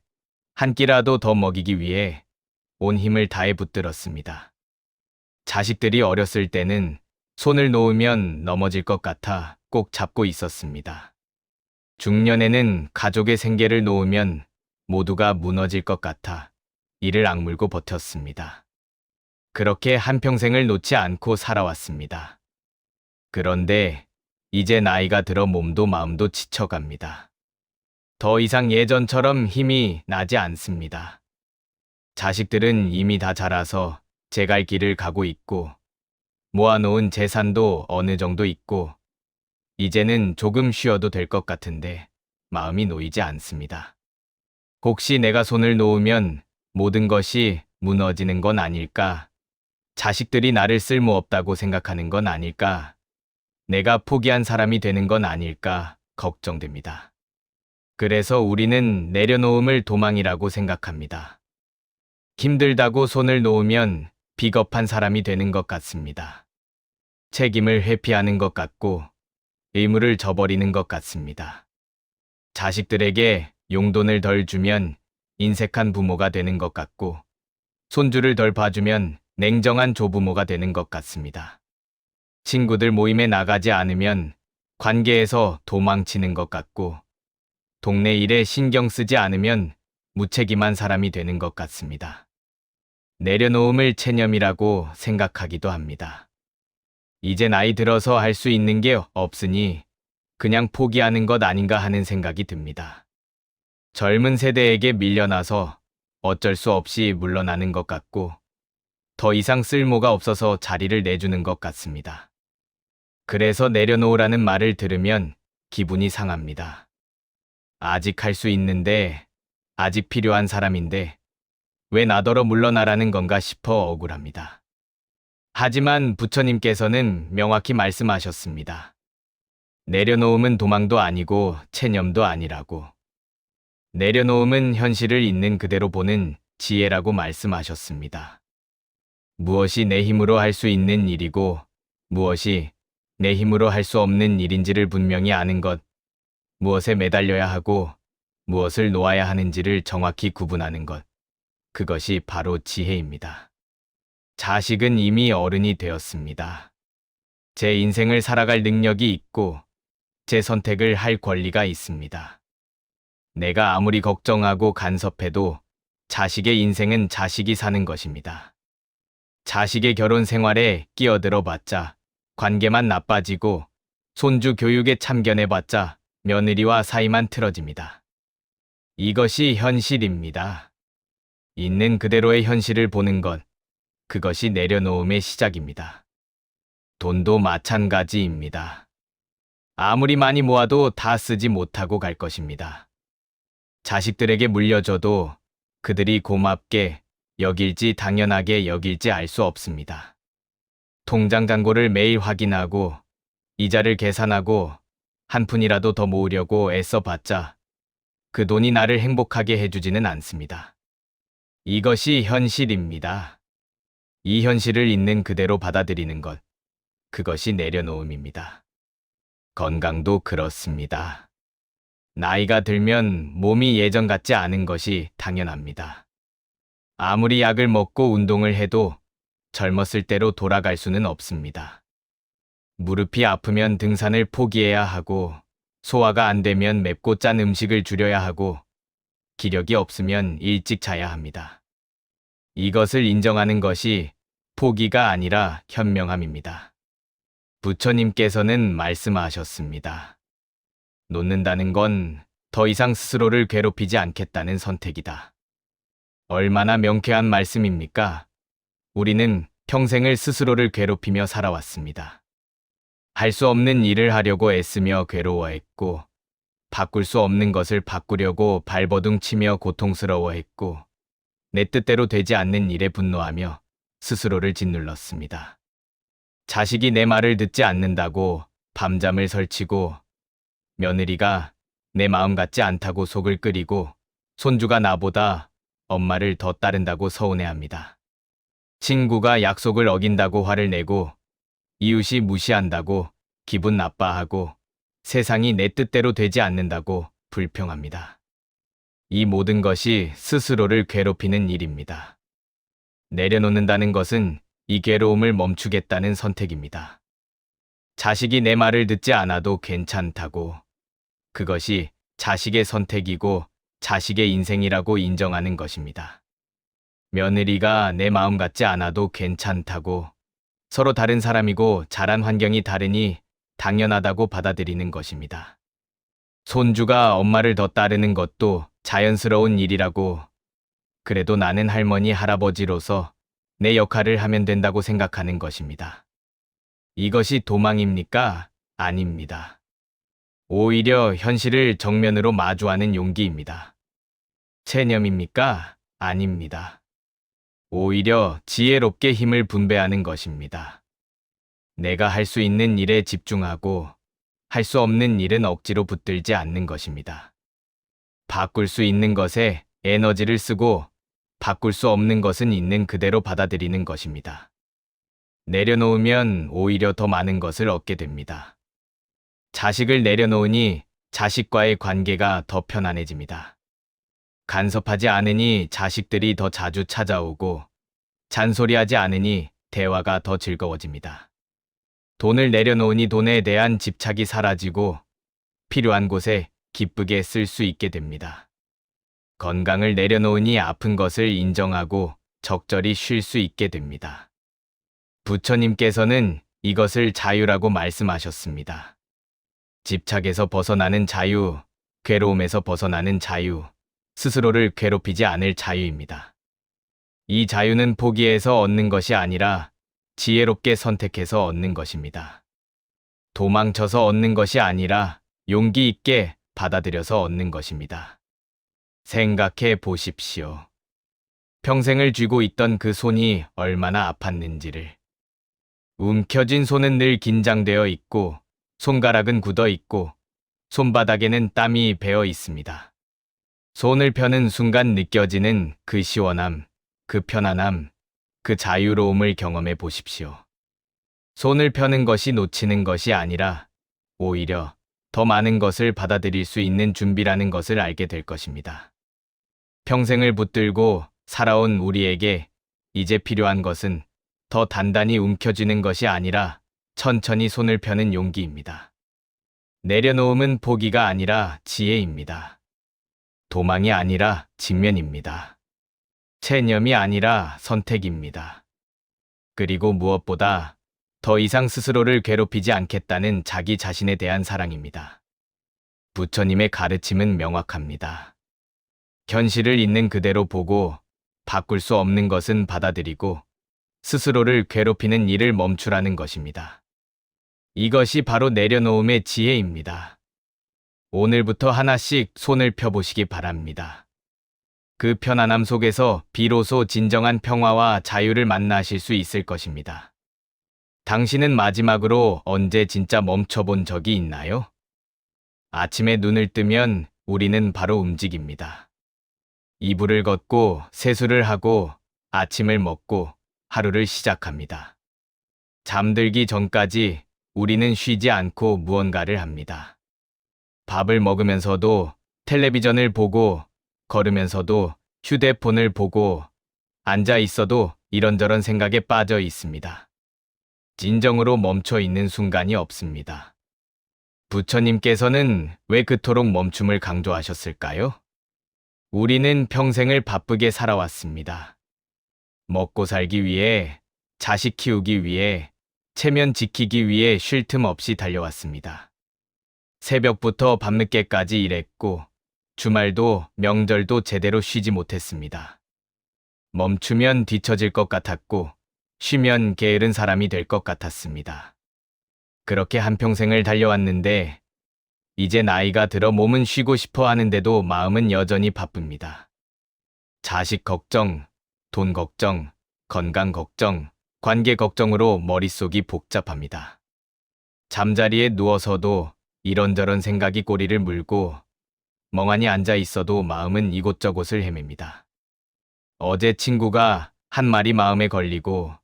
한 끼라도 더 먹이기 위해 온 힘을 다해 붙들었습니다. 자식들이 어렸을 때는 손을 놓으면 넘어질 것 같아 꼭 잡고 있었습니다. 중년에는 가족의 생계를 놓으면 모두가 무너질 것 같아 이를 악물고 버텼습니다. 그렇게 한평생을 놓지 않고 살아왔습니다. 그런데 이제 나이가 들어 몸도 마음도 지쳐갑니다. 더 이상 예전처럼 힘이 나지 않습니다. 자식들은 이미 다 자라서 제 갈 길을 가고 있고, 모아놓은 재산도 어느 정도 있고, 이제는 조금 쉬어도 될 것 같은데 마음이 놓이지 않습니다. 혹시 내가 손을 놓으면 모든 것이 무너지는 건 아닐까? 자식들이 나를 쓸모없다고 생각하는 건 아닐까? 내가 포기한 사람이 되는 건 아닐까? 걱정됩니다. 그래서 우리는 내려놓음을 도망이라고 생각합니다. 힘들다고 손을 놓으면 비겁한 사람이 되는 것 같습니다. 책임을 회피하는 것 같고 의무를 저버리는 것 같습니다. 자식들에게 용돈을 덜 주면 인색한 부모가 되는 것 같고 손주를 덜 봐주면 냉정한 조부모가 되는 것 같습니다. 친구들 모임에 나가지 않으면 관계에서 도망치는 것 같고 동네 일에 신경 쓰지 않으면 무책임한 사람이 되는 것 같습니다. 내려놓음을 체념이라고 생각하기도 합니다. 이제 나이 들어서 할 수 있는 게 없으니 그냥 포기하는 것 아닌가 하는 생각이 듭니다. 젊은 세대에게 밀려나서 어쩔 수 없이 물러나는 것 같고 더 이상 쓸모가 없어서 자리를 내주는 것 같습니다. 그래서 내려놓으라는 말을 들으면 기분이 상합니다. 아직 할 수 있는데, 아직 필요한 사람인데 왜 나더러 물러나라는 건가 싶어 억울합니다. 하지만 부처님께서는 명확히 말씀하셨습니다. 내려놓음은 도망도 아니고 체념도 아니라고. 내려놓음은 현실을 있는 그대로 보는 지혜라고 말씀하셨습니다. 무엇이 내 힘으로 할 수 있는 일이고 무엇이 내 힘으로 할 수 없는 일인지를 분명히 아는 것, 무엇에 매달려야 하고 무엇을 놓아야 하는지를 정확히 구분하는 것, 그것이 바로 지혜입니다. 자식은 이미 어른이 되었습니다. 제 인생을 살아갈 능력이 있고 제 선택을 할 권리가 있습니다. 내가 아무리 걱정하고 간섭해도 자식의 인생은 자식이 사는 것입니다. 자식의 결혼 생활에 끼어들어 봤자 관계만 나빠지고 손주 교육에 참견해 봤자 며느리와 사이만 틀어집니다. 이것이 현실입니다. 있는 그대로의 현실을 보는 것, 그것이 내려놓음의 시작입니다. 돈도 마찬가지입니다. 아무리 많이 모아도 다 쓰지 못하고 갈 것입니다. 자식들에게 물려줘도 그들이 고맙게 여길지 당연하게 여길지 알 수 없습니다. 통장 잔고를 매일 확인하고 이자를 계산하고 한 푼이라도 더 모으려고 애써봤자 그 돈이 나를 행복하게 해주지는 않습니다. 이것이 현실입니다. 이 현실을 있는 그대로 받아들이는 것, 그것이 내려놓음입니다. 건강도 그렇습니다. 나이가 들면 몸이 예전 같지 않은 것이 당연합니다. 아무리 약을 먹고 운동을 해도 젊었을 때로 돌아갈 수는 없습니다. 무릎이 아프면 등산을 포기해야 하고, 소화가 안 되면 맵고 짠 음식을 줄여야 하고, 기력이 없으면 일찍 자야 합니다. 이것을 인정하는 것이 포기가 아니라 현명함입니다. 부처님께서는 말씀하셨습니다. 놓는다는 건 더 이상 스스로를 괴롭히지 않겠다는 선택이다. 얼마나 명쾌한 말씀입니까? 우리는 평생을 스스로를 괴롭히며 살아왔습니다. 할 수 없는 일을 하려고 애쓰며 괴로워했고, 바꿀 수 없는 것을 바꾸려고 발버둥 치며 고통스러워했고, 내 뜻대로 되지 않는 일에 분노하며 스스로를 짓눌렀습니다. 자식이 내 말을 듣지 않는다고 밤잠을 설치고 며느리가 내 마음 같지 않다고 속을 끓이고 손주가 나보다 엄마를 더 따른다고 서운해합니다. 친구가 약속을 어긴다고 화를 내고 이웃이 무시한다고 기분 나빠하고 세상이 내 뜻대로 되지 않는다고 불평합니다. 이 모든 것이 스스로를 괴롭히는 일입니다. 내려놓는다는 것은 이 괴로움을 멈추겠다는 선택입니다. 자식이 내 말을 듣지 않아도 괜찮다고, 그것이 자식의 선택이고 자식의 인생이라고 인정하는 것입니다. 며느리가 내 마음 같지 않아도 괜찮다고, 서로 다른 사람이고 자란 환경이 다르니 당연하다고 받아들이는 것입니다. 손주가 엄마를 더 따르는 것도 자연스러운 일이라고, 그래도 나는 할머니, 할아버지로서 내 역할을 하면 된다고 생각하는 것입니다. 이것이 도망입니까? 아닙니다. 오히려 현실을 정면으로 마주하는 용기입니다. 체념입니까? 아닙니다. 오히려 지혜롭게 힘을 분배하는 것입니다. 내가 할 수 있는 일에 집중하고 할 수 없는 일은 억지로 붙들지 않는 것입니다. 바꿀 수 있는 것에 에너지를 쓰고 바꿀 수 없는 것은 있는 그대로 받아들이는 것입니다. 내려놓으면 오히려 더 많은 것을 얻게 됩니다. 자식을 내려놓으니 자식과의 관계가 더 편안해집니다. 간섭하지 않으니 자식들이 더 자주 찾아오고 잔소리하지 않으니 대화가 더 즐거워집니다. 돈을 내려놓으니 돈에 대한 집착이 사라지고 필요한 곳에 기쁘게 쓸 수 있게 됩니다. 건강을 내려놓으니 아픈 것을 인정하고 적절히 쉴 수 있게 됩니다. 부처님께서는 이것을 자유라고 말씀하셨습니다. 집착에서 벗어나는 자유, 괴로움에서 벗어나는 자유, 스스로를 괴롭히지 않을 자유입니다. 이 자유는 포기해서 얻는 것이 아니라 지혜롭게 선택해서 얻는 것입니다. 도망쳐서 얻는 것이 아니라 용기 있게 받아들여서 얻는 것입니다. 생각해 보십시오. 평생을 쥐고 있던 그 손이 얼마나 아팠는지를. 움켜쥔 손은 늘 긴장되어 있고 손가락은 굳어 있고 손바닥에는 땀이 배어 있습니다. 손을 펴는 순간 느껴지는 그 시원함, 그 편안함, 그 자유로움을 경험해 보십시오. 손을 펴는 것이 놓치는 것이 아니라 오히려 더 많은 것을 받아들일 수 있는 준비라는 것을 알게 될 것입니다. 평생을 붙들고 살아온 우리에게 이제 필요한 것은 더 단단히 움켜쥐는 것이 아니라 천천히 손을 펴는 용기입니다. 내려놓음은 포기가 아니라 지혜입니다. 도망이 아니라 직면입니다. 체념이 아니라 선택입니다. 그리고 무엇보다 더 이상 스스로를 괴롭히지 않겠다는 자기 자신에 대한 사랑입니다. 부처님의 가르침은 명확합니다. 현실을 있는 그대로 보고 바꿀 수 없는 것은 받아들이고 스스로를 괴롭히는 일을 멈추라는 것입니다. 이것이 바로 내려놓음의 지혜입니다. 오늘부터 하나씩 손을 펴보시기 바랍니다. 그 편안함 속에서 비로소 진정한 평화와 자유를 만나실 수 있을 것입니다. 당신은 마지막으로 언제 진짜 멈춰본 적이 있나요? 아침에 눈을 뜨면 우리는 바로 움직입니다. 이불을 걷고 세수를 하고 아침을 먹고 하루를 시작합니다. 잠들기 전까지 우리는 쉬지 않고 무언가를 합니다. 밥을 먹으면서도 텔레비전을 보고 걸으면서도 휴대폰을 보고 앉아 있어도 이런저런 생각에 빠져 있습니다. 진정으로 멈춰 있는 순간이 없습니다. 부처님께서는 왜 그토록 멈춤을 강조하셨을까요? 우리는 평생을 바쁘게 살아왔습니다. 먹고 살기 위해, 자식 키우기 위해, 체면 지키기 위해 쉴 틈 없이 달려왔습니다. 새벽부터 밤늦게까지 일했고, 주말도 명절도 제대로 쉬지 못했습니다. 멈추면 뒤처질 것 같았고, 쉬면 게으른 사람이 될 것 같았습니다. 그렇게 한평생을 달려왔는데, 이제 나이가 들어 몸은 쉬고 싶어 하는데도 마음은 여전히 바쁩니다. 자식 걱정, 돈 걱정, 건강 걱정, 관계 걱정으로 머릿속이 복잡합니다. 잠자리에 누워서도 이런저런 생각이 꼬리를 물고 멍하니 앉아 있어도 마음은 이곳저곳을 헤맵니다. 어제 친구가 한 말이 마음에 걸리고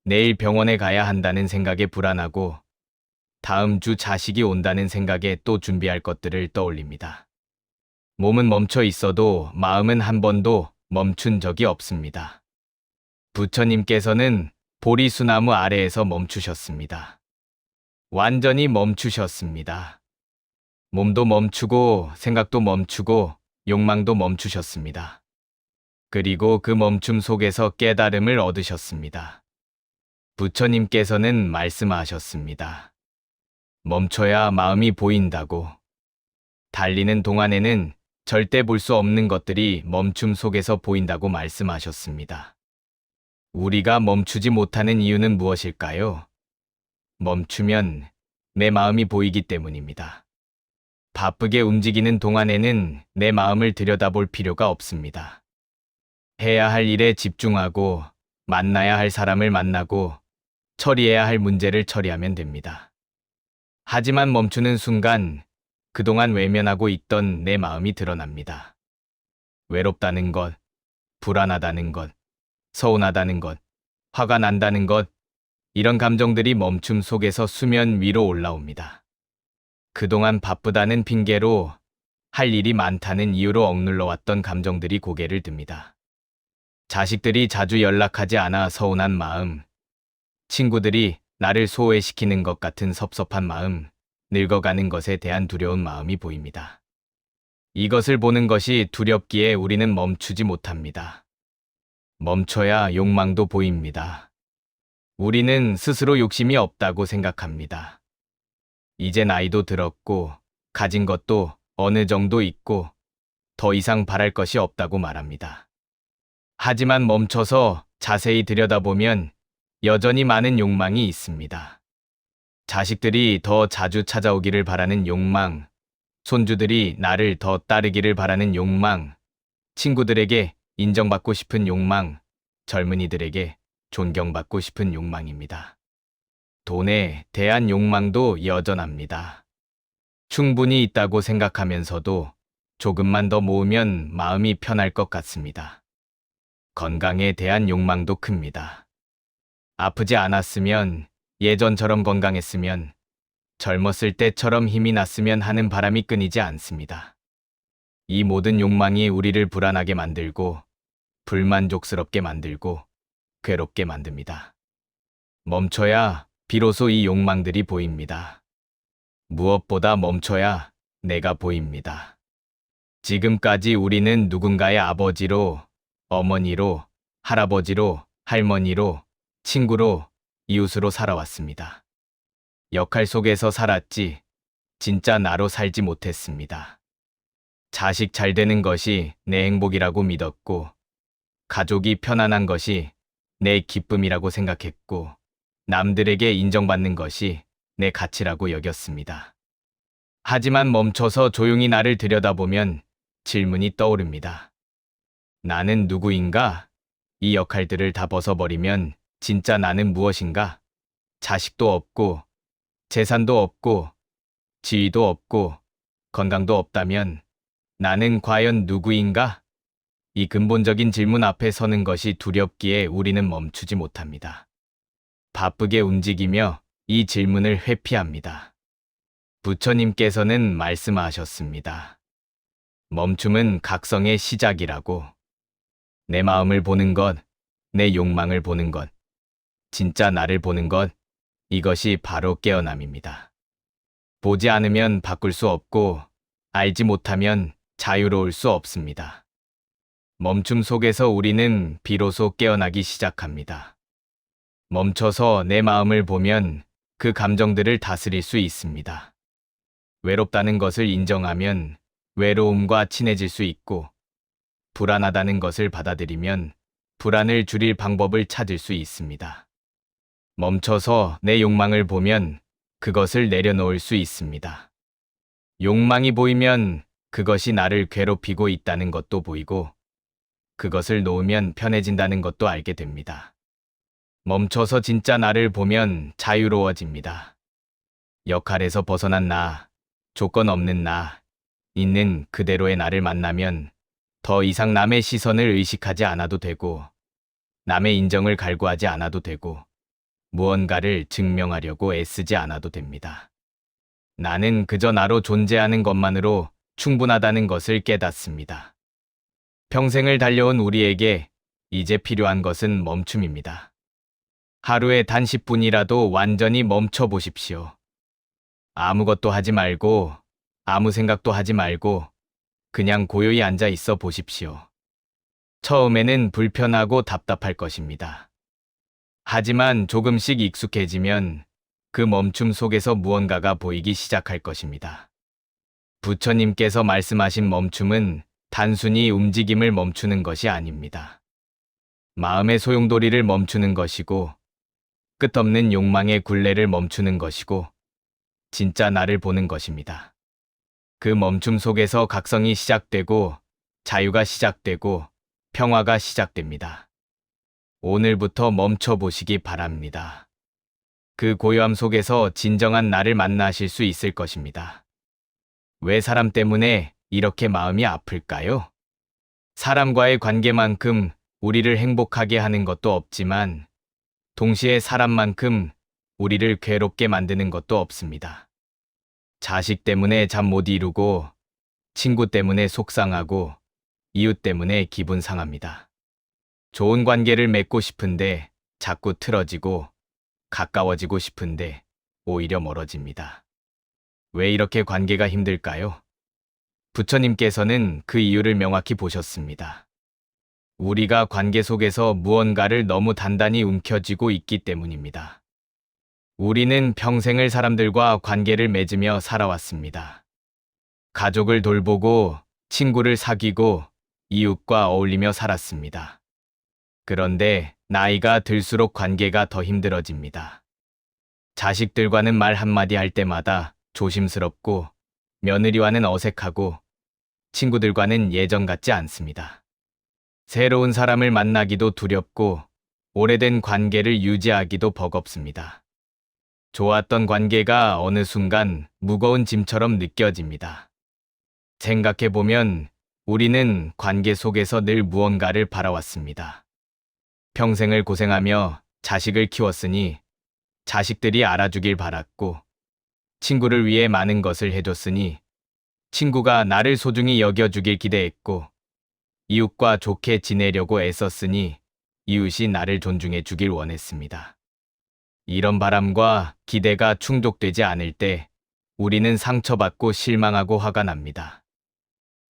내일 병원에 가야 한다는 생각에 불안하고 다음 주 자식이 온다는 생각에 또 준비할 것들을 떠올립니다. 몸은 멈춰 있어도 마음은 한 번도 멈춘 적이 없습니다. 부처님께서는 보리수나무 아래에서 멈추셨습니다. 완전히 멈추셨습니다. 몸도 멈추고 생각도 멈추고 욕망도 멈추셨습니다. 그리고 그 멈춤 속에서 깨달음을 얻으셨습니다. 부처님께서는 말씀하셨습니다. 멈춰야 마음이 보인다고. 달리는 동안에는 절대 볼 수 없는 것들이 멈춤 속에서 보인다고 말씀하셨습니다. 우리가 멈추지 못하는 이유는 무엇일까요? 멈추면 내 마음이 보이기 때문입니다. 바쁘게 움직이는 동안에는 내 마음을 들여다볼 필요가 없습니다. 해야 할 일에 집중하고 만나야 할 사람을 만나고 처리해야 할 문제를 처리하면 됩니다. 하지만 멈추는 순간 그동안 외면하고 있던 내 마음이 드러납니다. 외롭다는 것, 불안하다는 것, 서운하다는 것, 화가 난다는 것, 이런 감정들이 멈춤 속에서 수면 위로 올라옵니다. 그동안 바쁘다는 핑계로 할 일이 많다는 이유로 억눌러 왔던 감정들이 고개를 듭니다. 자식들이 자주 연락하지 않아 서운한 마음, 친구들이 나를 소외시키는 것 같은 섭섭한 마음, 늙어가는 것에 대한 두려운 마음이 보입니다. 이것을 보는 것이 두렵기에 우리는 멈추지 못합니다. 멈춰야 욕망도 보입니다. 우리는 스스로 욕심이 없다고 생각합니다. 이제 나이도 들었고, 가진 것도 어느 정도 있고, 더 이상 바랄 것이 없다고 말합니다. 하지만 멈춰서 자세히 들여다보면 여전히 많은 욕망이 있습니다. 자식들이 더 자주 찾아오기를 바라는 욕망, 손주들이 나를 더 따르기를 바라는 욕망, 친구들에게 인정받고 싶은 욕망, 젊은이들에게 존경받고 싶은 욕망입니다. 돈에 대한 욕망도 여전합니다. 충분히 있다고 생각하면서도 조금만 더 모으면 마음이 편할 것 같습니다. 건강에 대한 욕망도 큽니다. 아프지 않았으면, 예전처럼 건강했으면, 젊었을 때처럼 힘이 났으면 하는 바람이 끊이지 않습니다. 이 모든 욕망이 우리를 불안하게 만들고, 불만족스럽게 만들고, 괴롭게 만듭니다. 멈춰야 비로소 이 욕망들이 보입니다. 무엇보다 멈춰야 내가 보입니다. 지금까지 우리는 누군가의 아버지로, 어머니로, 할아버지로, 할머니로, 친구로, 이웃으로 살아왔습니다. 역할 속에서 살았지, 진짜 나로 살지 못했습니다. 자식 잘 되는 것이 내 행복이라고 믿었고, 가족이 편안한 것이 내 기쁨이라고 생각했고, 남들에게 인정받는 것이 내 가치라고 여겼습니다. 하지만 멈춰서 조용히 나를 들여다보면 질문이 떠오릅니다. 나는 누구인가? 이 역할들을 다 벗어버리면 진짜 나는 무엇인가? 자식도 없고, 재산도 없고, 지위도 없고, 건강도 없다면 나는 과연 누구인가? 이 근본적인 질문 앞에 서는 것이 두렵기에 우리는 멈추지 못합니다. 바쁘게 움직이며 이 질문을 회피합니다. 부처님께서는 말씀하셨습니다. 멈춤은 각성의 시작이라고. 내 마음을 보는 것, 내 욕망을 보는 것, 진짜 나를 보는 것, 이것이 바로 깨어남입니다. 보지 않으면 바꿀 수 없고, 알지 못하면 자유로울 수 없습니다. 멈춤 속에서 우리는 비로소 깨어나기 시작합니다. 멈춰서 내 마음을 보면 그 감정들을 다스릴 수 있습니다. 외롭다는 것을 인정하면 외로움과 친해질 수 있고, 불안하다는 것을 받아들이면 불안을 줄일 방법을 찾을 수 있습니다. 멈춰서 내 욕망을 보면 그것을 내려놓을 수 있습니다. 욕망이 보이면 그것이 나를 괴롭히고 있다는 것도 보이고, 그것을 놓으면 편해진다는 것도 알게 됩니다. 멈춰서 진짜 나를 보면 자유로워집니다. 역할에서 벗어난 나, 조건 없는 나, 있는 그대로의 나를 만나면 더 이상 남의 시선을 의식하지 않아도 되고, 남의 인정을 갈구하지 않아도 되고, 무언가를 증명하려고 애쓰지 않아도 됩니다. 나는 그저 나로 존재하는 것만으로 충분하다는 것을 깨닫습니다. 평생을 달려온 우리에게 이제 필요한 것은 멈춤입니다. 하루에 단 10분이라도 완전히 멈춰 보십시오. 아무것도 하지 말고, 아무 생각도 하지 말고, 그냥 고요히 앉아 있어 보십시오. 처음에는 불편하고 답답할 것입니다. 하지만 조금씩 익숙해지면 그 멈춤 속에서 무언가가 보이기 시작할 것입니다. 부처님께서 말씀하신 멈춤은 단순히 움직임을 멈추는 것이 아닙니다. 마음의 소용돌이를 멈추는 것이고, 끝없는 욕망의 굴레를 멈추는 것이고, 진짜 나를 보는 것입니다. 그 멈춤 속에서 각성이 시작되고, 자유가 시작되고, 평화가 시작됩니다. 오늘부터 멈춰 보시기 바랍니다. 그 고요함 속에서 진정한 나를 만나실 수 있을 것입니다. 왜 사람 때문에 이렇게 마음이 아플까요? 사람과의 관계만큼 우리를 행복하게 하는 것도 없지만, 동시에 사람만큼 우리를 괴롭게 만드는 것도 없습니다. 자식 때문에 잠 못 이루고, 친구 때문에 속상하고, 이웃 때문에 기분 상합니다. 좋은 관계를 맺고 싶은데 자꾸 틀어지고, 가까워지고 싶은데 오히려 멀어집니다. 왜 이렇게 관계가 힘들까요? 부처님께서는 그 이유를 명확히 보셨습니다. 우리가 관계 속에서 무언가를 너무 단단히 움켜쥐고 있기 때문입니다. 우리는 평생을 사람들과 관계를 맺으며 살아왔습니다. 가족을 돌보고, 친구를 사귀고, 이웃과 어울리며 살았습니다. 그런데 나이가 들수록 관계가 더 힘들어집니다. 자식들과는 말 한마디 할 때마다 조심스럽고, 며느리와는 어색하고, 친구들과는 예전 같지 않습니다. 새로운 사람을 만나기도 두렵고, 오래된 관계를 유지하기도 버겁습니다. 좋았던 관계가 어느 순간 무거운 짐처럼 느껴집니다. 생각해보면 우리는 관계 속에서 늘 무언가를 바라왔습니다. 평생을 고생하며 자식을 키웠으니 자식들이 알아주길 바랐고, 친구를 위해 많은 것을 해줬으니 친구가 나를 소중히 여겨주길 기대했고, 이웃과 좋게 지내려고 애썼으니 이웃이 나를 존중해 주길 원했습니다. 이런 바람과 기대가 충족되지 않을 때 우리는 상처받고 실망하고 화가 납니다.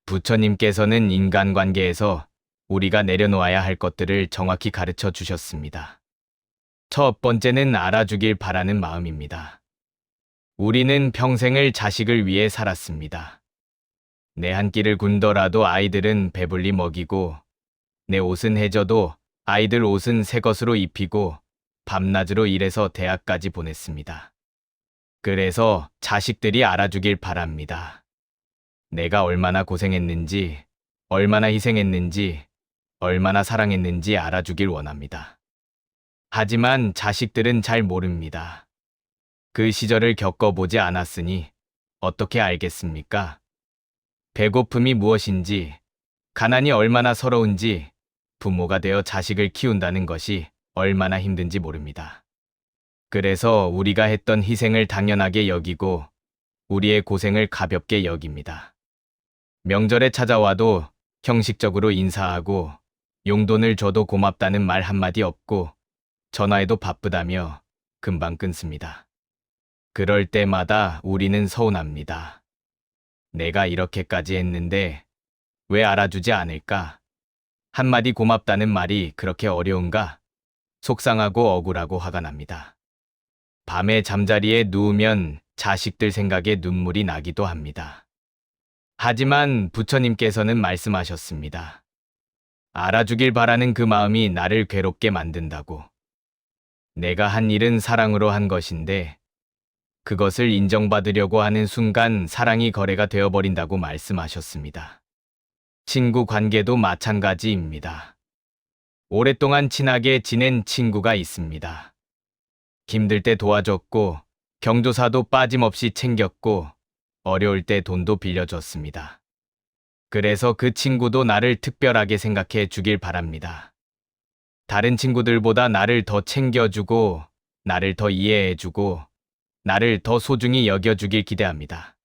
부처님께서는 인간관계에서 우리가 내려놓아야 할 것들을 정확히 가르쳐 주셨습니다. 첫 번째는 알아주길 바라는 마음입니다. 우리는 평생을 자식을 위해 살았습니다. 내 한 끼를 굶더라도 아이들은 배불리 먹이고, 내 옷은 해져도 아이들 옷은 새 것으로 입히고, 밤낮으로 일해서 대학까지 보냈습니다. 그래서 자식들이 알아주길 바랍니다. 내가 얼마나 고생했는지, 얼마나 희생했는지, 얼마나 사랑했는지 알아주길 원합니다. 하지만 자식들은 잘 모릅니다. 그 시절을 겪어보지 않았으니 어떻게 알겠습니까? 배고픔이 무엇인지, 가난이 얼마나 서러운지, 부모가 되어 자식을 키운다는 것이 얼마나 힘든지 모릅니다. 그래서 우리가 했던 희생을 당연하게 여기고 우리의 고생을 가볍게 여깁니다. 명절에 찾아와도 형식적으로 인사하고 용돈을 줘도 고맙다는 말 한마디 없고 전화해도 바쁘다며 금방 끊습니다. 그럴 때마다 우리는 서운합니다. 내가 이렇게까지 했는데 왜 알아주지 않을까? 한마디 고맙다는 말이 그렇게 어려운가? 속상하고 억울하고 화가 납니다. 밤에 잠자리에 누우면 자식들 생각에 눈물이 나기도 합니다. 하지만 부처님께서는 말씀하셨습니다. 알아주길 바라는 그 마음이 나를 괴롭게 만든다고. 내가 한 일은 사랑으로 한 것인데 그것을 인정받으려고 하는 순간 사랑이 거래가 되어버린다고 말씀하셨습니다. 친구 관계도 마찬가지입니다. 오랫동안 친하게 지낸 친구가 있습니다. 힘들 때 도와줬고 경조사도 빠짐없이 챙겼고 어려울 때 돈도 빌려줬습니다. 그래서 그 친구도 나를 특별하게 생각해 주길 바랍니다. 다른 친구들보다 나를 더 챙겨주고 나를 더 이해해주고 나를 더 소중히 여겨주길 기대합니다.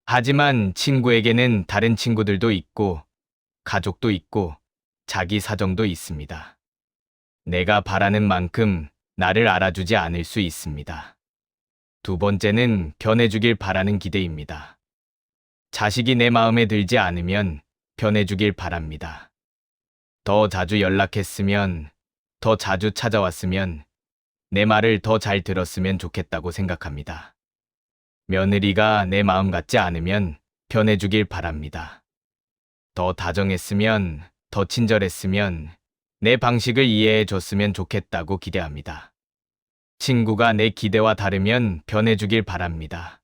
하지만 친구에게는 다른 친구들도 있고 가족도 있고 자기 사정도 있습니다. 내가 바라는 만큼 나를 알아주지 않을 수 있습니다. 두 번째는 변해주길 바라는 기대입니다. 자식이 내 마음에 들지 않으면 변해주길 바랍니다. 더 자주 연락했으면, 더 자주 찾아왔으면, 내 말을 더 잘 들었으면 좋겠다고 생각합니다. 며느리가 내 마음 같지 않으면 변해주길 바랍니다. 더 다정했으면, 더 친절했으면, 내 방식을 이해해 줬으면 좋겠다고 기대합니다. 친구가 내 기대와 다르면 변해주길 바랍니다.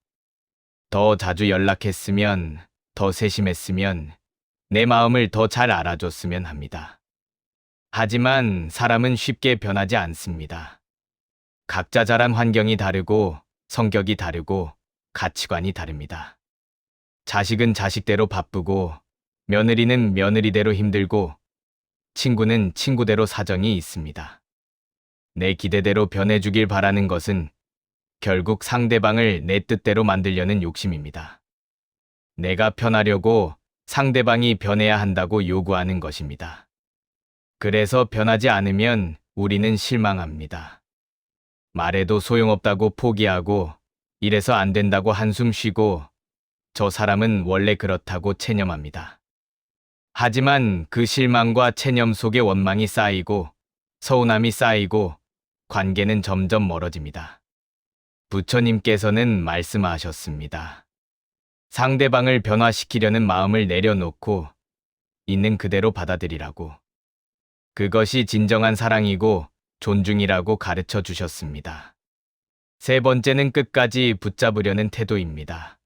더 자주 연락했으면, 더 세심했으면, 내 마음을 더 잘 알아줬으면 합니다. 하지만 사람은 쉽게 변하지 않습니다. 각자 자란 환경이 다르고, 성격이 다르고, 가치관이 다릅니다. 자식은 자식대로 바쁘고, 며느리는 며느리대로 힘들고, 친구는 친구대로 사정이 있습니다. 내 기대대로 변해주길 바라는 것은 결국 상대방을 내 뜻대로 만들려는 욕심입니다. 내가 변하려고 상대방이 변해야 한다고 요구하는 것입니다. 그래서 변하지 않으면 우리는 실망합니다. 말해도 소용없다고 포기하고 이래서 안 된다고 한숨 쉬고 저 사람은 원래 그렇다고 체념합니다. 하지만 그 실망과 체념 속에 원망이 쌓이고 서운함이 쌓이고 관계는 점점 멀어집니다. 부처님께서는 말씀하셨습니다. 상대방을 변화시키려는 마음을 내려놓고 있는 그대로 받아들이라고. 그것이 진정한 사랑이고 존중이라고 가르쳐 주셨습니다. 세 번째는 끝까지 붙잡으려는 태도입니다.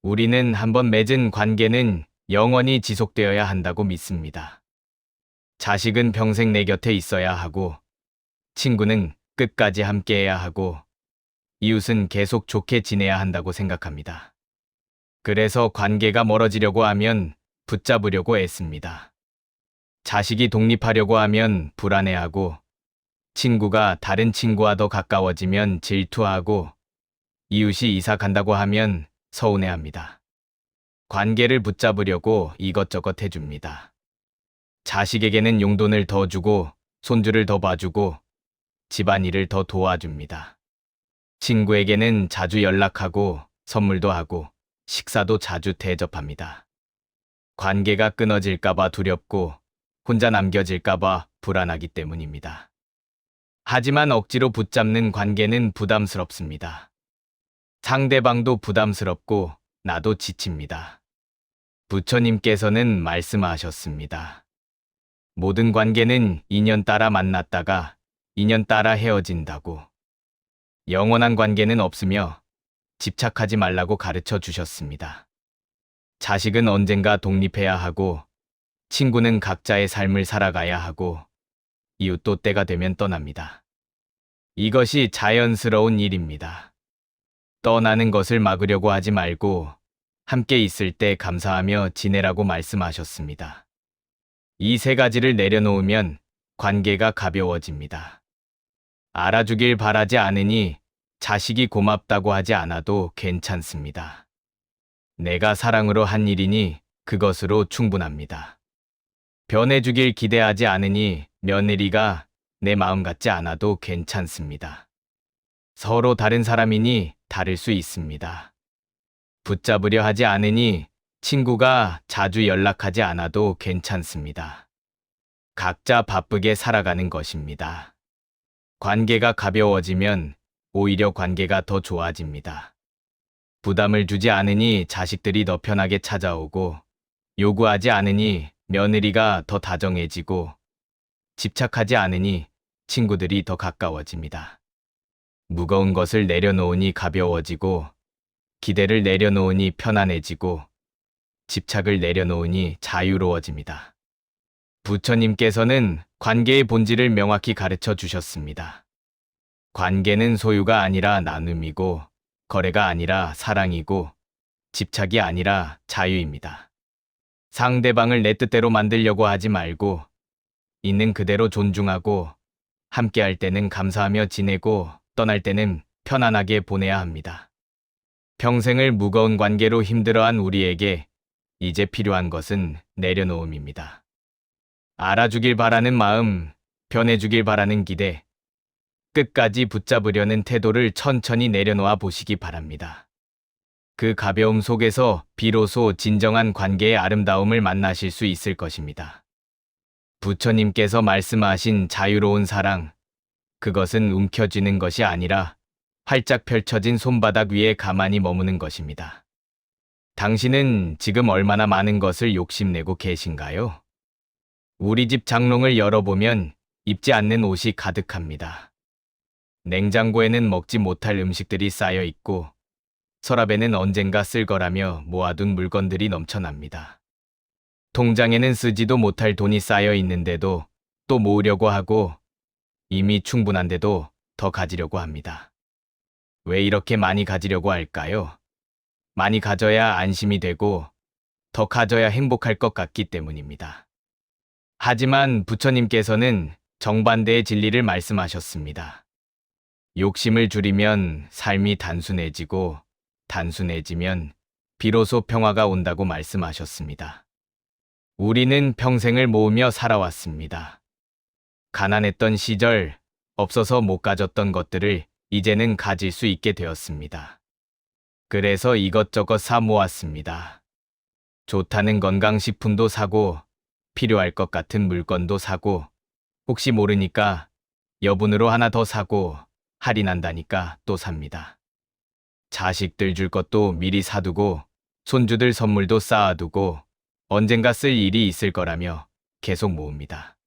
우리는 한번 맺은 관계는 영원히 지속되어야 한다고 믿습니다. 자식은 평생 내 곁에 있어야 하고, 친구는 끝까지 함께해야 하고, 이웃은 계속 좋게 지내야 한다고 생각합니다. 그래서 관계가 멀어지려고 하면 붙잡으려고 애씁니다. 자식이 독립하려고 하면 불안해하고, 친구가 다른 친구와 더 가까워지면 질투하고, 이웃이 이사 간다고 하면 서운해합니다. 관계를 붙잡으려고 이것저것 해줍니다. 자식에게는 용돈을 더 주고, 손주를 더 봐주고, 집안일을 더 도와줍니다. 친구에게는 자주 연락하고, 선물도 하고, 식사도 자주 대접합니다. 관계가 끊어질까봐 두렵고, 혼자 남겨질까봐 불안하기 때문입니다. 하지만 억지로 붙잡는 관계는 부담스럽습니다. 상대방도 부담스럽고 나도 지칩니다. 부처님께서는 말씀하셨습니다. 모든 관계는 인연 따라 만났다가 인연 따라 헤어진다고. 영원한 관계는 없으며 집착하지 말라고 가르쳐 주셨습니다. 자식은 언젠가 독립해야 하고, 친구는 각자의 삶을 살아가야 하고, 이웃도 때가 되면 떠납니다. 이것이 자연스러운 일입니다. 떠나는 것을 막으려고 하지 말고 함께 있을 때 감사하며 지내라고 말씀하셨습니다. 이 세 가지를 내려놓으면 관계가 가벼워집니다. 알아주길 바라지 않으니 자식이 고맙다고 하지 않아도 괜찮습니다. 내가 사랑으로 한 일이니 그것으로 충분합니다. 변해주길 기대하지 않으니 며느리가 내 마음 같지 않아도 괜찮습니다. 서로 다른 사람이니 다를 수 있습니다. 붙잡으려 하지 않으니 친구가 자주 연락하지 않아도 괜찮습니다. 각자 바쁘게 살아가는 것입니다. 관계가 가벼워지면 오히려 관계가 더 좋아집니다. 부담을 주지 않으니 자식들이 더 편하게 찾아오고, 요구하지 않으니 며느리가 더 다정해지고, 집착하지 않으니 친구들이 더 가까워집니다. 무거운 것을 내려놓으니 가벼워지고, 기대를 내려놓으니 편안해지고, 집착을 내려놓으니 자유로워집니다. 부처님께서는 관계의 본질을 명확히 가르쳐 주셨습니다. 관계는 소유가 아니라 나눔이고, 거래가 아니라 사랑이고, 집착이 아니라 자유입니다. 상대방을 내 뜻대로 만들려고 하지 말고, 있는 그대로 존중하고, 함께할 때는 감사하며 지내고, 떠날 때는 편안하게 보내야 합니다. 평생을 무거운 관계로 힘들어한 우리에게 이제 필요한 것은 내려놓음입니다. 알아주길 바라는 마음, 변해주길 바라는 기대, 끝까지 붙잡으려는 태도를 천천히 내려놓아 보시기 바랍니다. 그 가벼움 속에서 비로소 진정한 관계의 아름다움을 만나실 수 있을 것입니다. 부처님께서 말씀하신 자유로운 사랑, 그것은 움켜쥐는 것이 아니라 활짝 펼쳐진 손바닥 위에 가만히 머무는 것입니다. 당신은 지금 얼마나 많은 것을 욕심내고 계신가요? 우리 집 장롱을 열어보면 입지 않는 옷이 가득합니다. 냉장고에는 먹지 못할 음식들이 쌓여 있고, 서랍에는 언젠가 쓸 거라며 모아둔 물건들이 넘쳐납니다. 통장에는 쓰지도 못할 돈이 쌓여 있는데도 또 모으려고 하고, 이미 충분한데도 더 가지려고 합니다. 왜 이렇게 많이 가지려고 할까요? 많이 가져야 안심이 되고, 더 가져야 행복할 것 같기 때문입니다. 하지만 부처님께서는 정반대의 진리를 말씀하셨습니다. 욕심을 줄이면 삶이 단순해지고, 단순해지면 비로소 평화가 온다고 말씀하셨습니다. 우리는 평생을 모으며 살아왔습니다. 가난했던 시절, 없어서 못 가졌던 것들을 이제는 가질 수 있게 되었습니다. 그래서 이것저것 사 모았습니다. 좋다는 건강식품도 사고, 필요할 것 같은 물건도 사고, 혹시 모르니까 여분으로 하나 더 사고, 할인한다니까 또 삽니다. 자식들 줄 것도 미리 사두고, 손주들 선물도 쌓아두고, 언젠가 쓸 일이 있을 거라며 계속 모읍니다.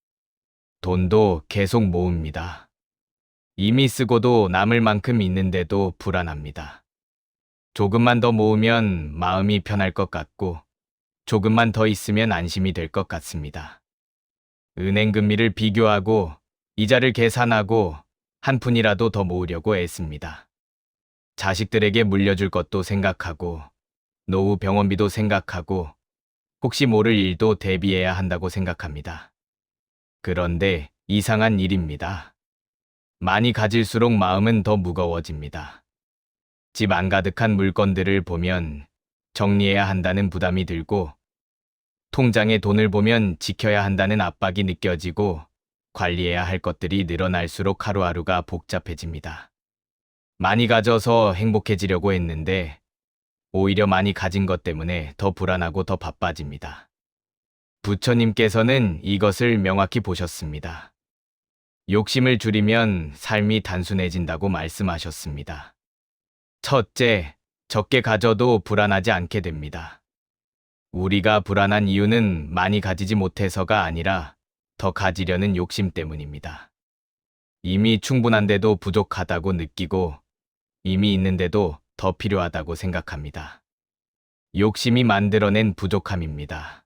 돈도 계속 모읍니다. 이미 쓰고도 남을 만큼 있는데도 불안합니다. 조금만 더 모으면 마음이 편할 것 같고, 조금만 더 있으면 안심이 될 것 같습니다. 은행 금리를 비교하고, 이자를 계산하고, 한 푼이라도 더 모으려고 애씁니다. 자식들에게 물려줄 것도 생각하고, 노후 병원비도 생각하고, 혹시 모를 일도 대비해야 한다고 생각합니다. 그런데 이상한 일입니다. 많이 가질수록 마음은 더 무거워집니다. 집 안 가득한 물건들을 보면 정리해야 한다는 부담이 들고, 통장에 돈을 보면 지켜야 한다는 압박이 느껴지고, 관리해야 할 것들이 늘어날수록 하루하루가 복잡해집니다. 많이 가져서 행복해지려고 했는데, 오히려 많이 가진 것 때문에 더 불안하고 더 바빠집니다. 부처님께서는 이것을 명확히 보셨습니다. 욕심을 줄이면 삶이 단순해진다고 말씀하셨습니다. 첫째, 적게 가져도 불안하지 않게 됩니다. 우리가 불안한 이유는 많이 가지지 못해서가 아니라 더 가지려는 욕심 때문입니다. 이미 충분한데도 부족하다고 느끼고, 이미 있는데도 더 필요하다고 생각합니다. 욕심이 만들어낸 부족함입니다.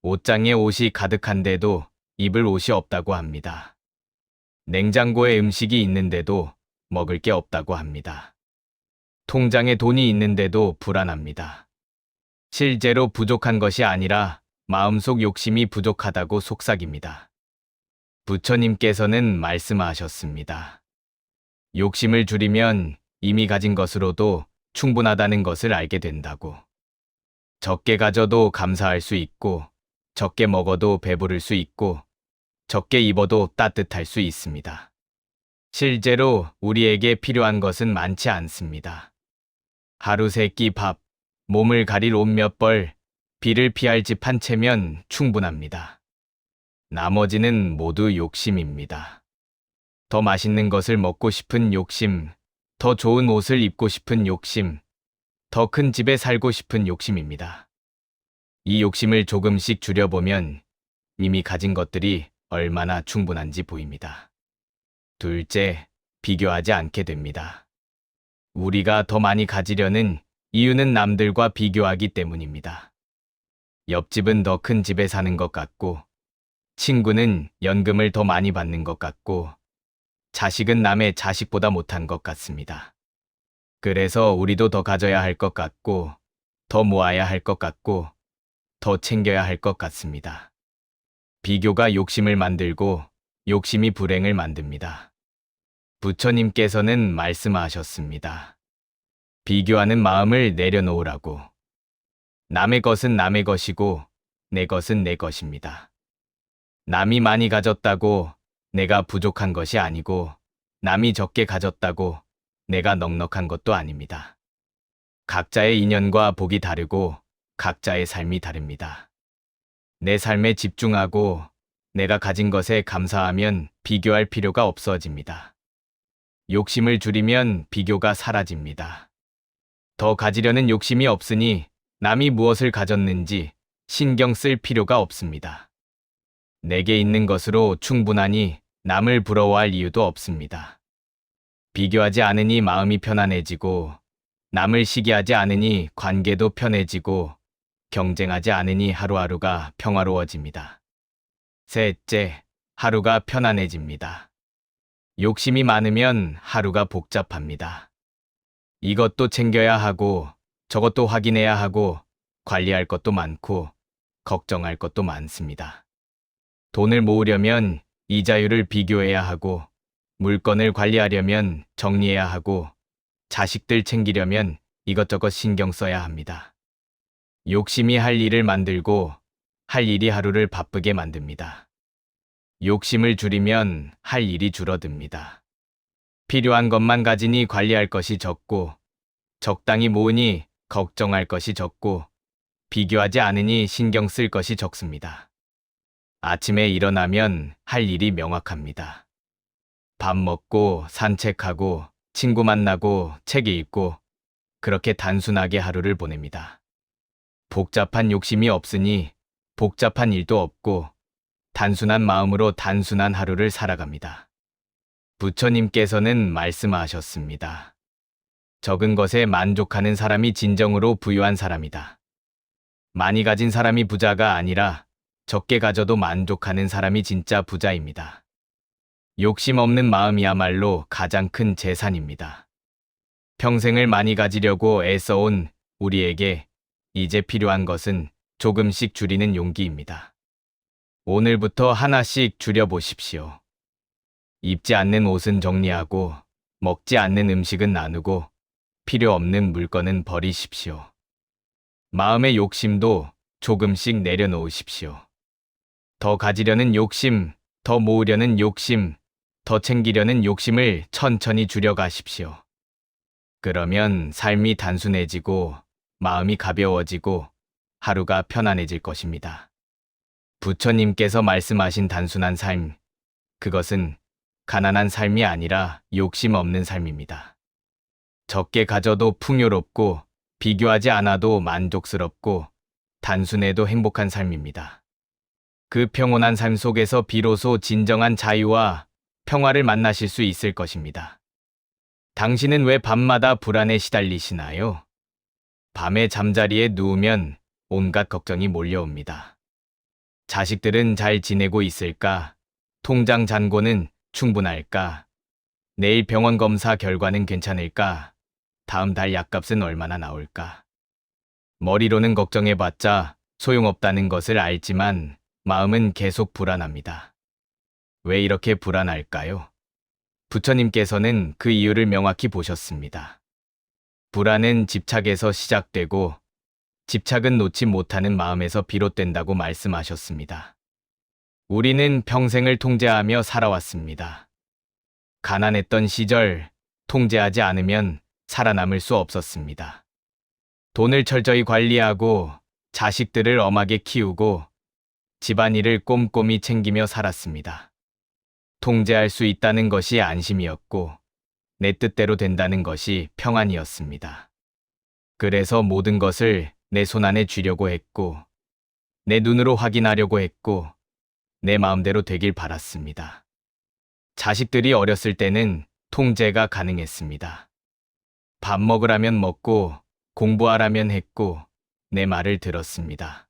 옷장에 옷이 가득한데도 입을 옷이 없다고 합니다. 냉장고에 음식이 있는데도 먹을 게 없다고 합니다. 통장에 돈이 있는데도 불안합니다. 실제로 부족한 것이 아니라 마음속 욕심이 부족하다고 속삭입니다. 부처님께서는 말씀하셨습니다. 욕심을 줄이면 이미 가진 것으로도 충분하다는 것을 알게 된다고. 적게 가져도 감사할 수 있고, 적게 먹어도 배부를 수 있고, 적게 입어도 따뜻할 수 있습니다. 실제로 우리에게 필요한 것은 많지 않습니다. 하루 세 끼 밥, 몸을 가릴 옷 몇 벌, 비를 피할 집 한 채면 충분합니다. 나머지는 모두 욕심입니다. 더 맛있는 것을 먹고 싶은 욕심, 더 좋은 옷을 입고 싶은 욕심, 더 큰 집에 살고 싶은 욕심입니다. 이 욕심을 조금씩 줄여보면 이미 가진 것들이 얼마나 충분한지 보입니다. 둘째, 비교하지 않게 됩니다. 우리가 더 많이 가지려는 이유는 남들과 비교하기 때문입니다. 옆집은 더 큰 집에 사는 것 같고, 친구는 연금을 더 많이 받는 것 같고, 자식은 남의 자식보다 못한 것 같습니다. 그래서 우리도 더 가져야 할 것 같고, 더 모아야 할 것 같고, 더 챙겨야 할 것 같습니다. 비교가 욕심을 만들고, 욕심이 불행을 만듭니다. 부처님께서는 말씀하셨습니다. 비교하는 마음을 내려놓으라고. 남의 것은 남의 것이고, 내 것은 내 것입니다. 남이 많이 가졌다고 내가 부족한 것이 아니고, 남이 적게 가졌다고 내가 넉넉한 것도 아닙니다. 각자의 인연과 복이 다르고, 각자의 삶이 다릅니다. 내 삶에 집중하고, 내가 가진 것에 감사하면 비교할 필요가 없어집니다. 욕심을 줄이면 비교가 사라집니다. 더 가지려는 욕심이 없으니 남이 무엇을 가졌는지 신경 쓸 필요가 없습니다. 내게 있는 것으로 충분하니 남을 부러워할 이유도 없습니다. 비교하지 않으니 마음이 편안해지고, 남을 시기하지 않으니 관계도 편해지고, 경쟁하지 않으니 하루하루가 평화로워집니다. 셋째, 하루가 편안해집니다. 욕심이 많으면 하루가 복잡합니다. 이것도 챙겨야 하고, 저것도 확인해야 하고, 관리할 것도 많고, 걱정할 것도 많습니다. 돈을 모으려면 이자율을 비교해야 하고, 물건을 관리하려면 정리해야 하고, 자식들 챙기려면 이것저것 신경 써야 합니다. 욕심이 할 일을 만들고, 할 일이 하루를 바쁘게 만듭니다. 욕심을 줄이면 할 일이 줄어듭니다. 필요한 것만 가지니 관리할 것이 적고, 적당히 모으니 걱정할 것이 적고, 비교하지 않으니 신경 쓸 것이 적습니다. 아침에 일어나면 할 일이 명확합니다. 밥 먹고, 산책하고, 친구 만나고, 책 읽고, 그렇게 단순하게 하루를 보냅니다. 복잡한 욕심이 없으니 복잡한 일도 없고, 단순한 마음으로 단순한 하루를 살아갑니다. 부처님께서는 말씀하셨습니다. 적은 것에 만족하는 사람이 진정으로 부유한 사람이다. 많이 가진 사람이 부자가 아니라 적게 가져도 만족하는 사람이 진짜 부자입니다. 욕심 없는 마음이야말로 가장 큰 재산입니다. 평생을 많이 가지려고 애써온 우리에게 이제 필요한 것은 조금씩 줄이는 용기입니다. 오늘부터 하나씩 줄여보십시오. 입지 않는 옷은 정리하고, 먹지 않는 음식은 나누고, 필요 없는 물건은 버리십시오. 마음의 욕심도 조금씩 내려놓으십시오. 더 가지려는 욕심, 더 모으려는 욕심, 더 챙기려는 욕심을 천천히 줄여가십시오. 그러면 삶이 단순해지고, 마음이 가벼워지고, 하루가 편안해질 것입니다. 부처님께서 말씀하신 단순한 삶, 그것은 가난한 삶이 아니라 욕심 없는 삶입니다. 적게 가져도 풍요롭고, 비교하지 않아도 만족스럽고, 단순해도 행복한 삶입니다. 그 평온한 삶 속에서 비로소 진정한 자유와 평화를 만나실 수 있을 것입니다. 당신은 왜 밤마다 불안에 시달리시나요? 밤에 잠자리에 누우면 온갖 걱정이 몰려옵니다. 자식들은 잘 지내고 있을까? 통장 잔고는 충분할까? 내일 병원 검사 결과는 괜찮을까? 다음 달 약값은 얼마나 나올까? 머리로는 걱정해봤자 소용없다는 것을 알지만 마음은 계속 불안합니다. 왜 이렇게 불안할까요? 부처님께서는 그 이유를 명확히 보셨습니다. 불안은 집착에서 시작되고, 집착은 놓지 못하는 마음에서 비롯된다고 말씀하셨습니다. 우리는 평생을 통제하며 살아왔습니다. 가난했던 시절, 통제하지 않으면 살아남을 수 없었습니다. 돈을 철저히 관리하고, 자식들을 엄하게 키우고, 집안일을 꼼꼼히 챙기며 살았습니다. 통제할 수 있다는 것이 안심이었고, 내 뜻대로 된다는 것이 평안이었습니다. 그래서 모든 것을 내 손안에 쥐려고 했고, 내 눈으로 확인하려고 했고, 내 마음대로 되길 바랐습니다. 자식들이 어렸을 때는 통제가 가능했습니다. 밥 먹으라면 먹고, 공부하라면 했고, 내 말을 들었습니다.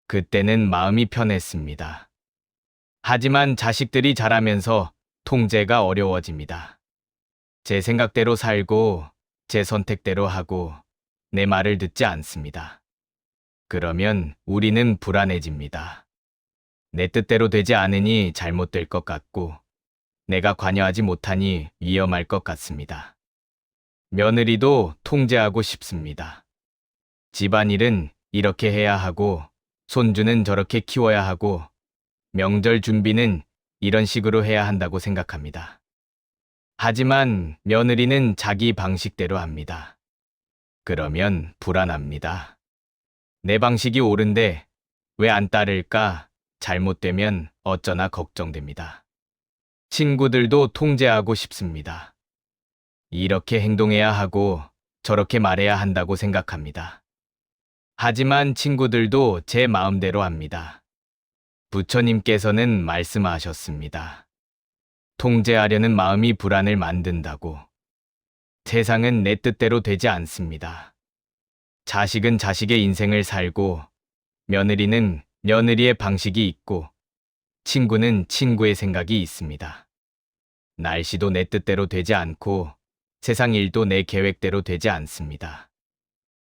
그때는 마음이 편했습니다. 하지만 자식들이 자라면서 통제가 어려워집니다. 제 생각대로 살고, 제 선택대로 하고, 내 말을 듣지 않습니다. 그러면 우리는 불안해집니다. 내 뜻대로 되지 않으니 잘못될 것 같고, 내가 관여하지 못하니 위험할 것 같습니다. 며느리도 통제하고 싶습니다. 집안일은 이렇게 해야 하고, 손주는 저렇게 키워야 하고, 명절 준비는 이런 식으로 해야 한다고 생각합니다. 하지만 며느리는 자기 방식대로 합니다. 그러면 불안합니다. 내 방식이 옳은데 왜 안 따를까? 잘못되면 어쩌나 걱정됩니다. 친구들도 통제하고 싶습니다. 이렇게 행동해야 하고 저렇게 말해야 한다고 생각합니다. 하지만 친구들도 제 마음대로 합니다. 부처님께서는 말씀하셨습니다. 통제하려는 마음이 불안을 만든다고. 세상은 내 뜻대로 되지 않습니다. 자식은 자식의 인생을 살고, 며느리는 며느리의 방식이 있고, 친구는 친구의 생각이 있습니다. 날씨도 내 뜻대로 되지 않고, 세상 일도 내 계획대로 되지 않습니다.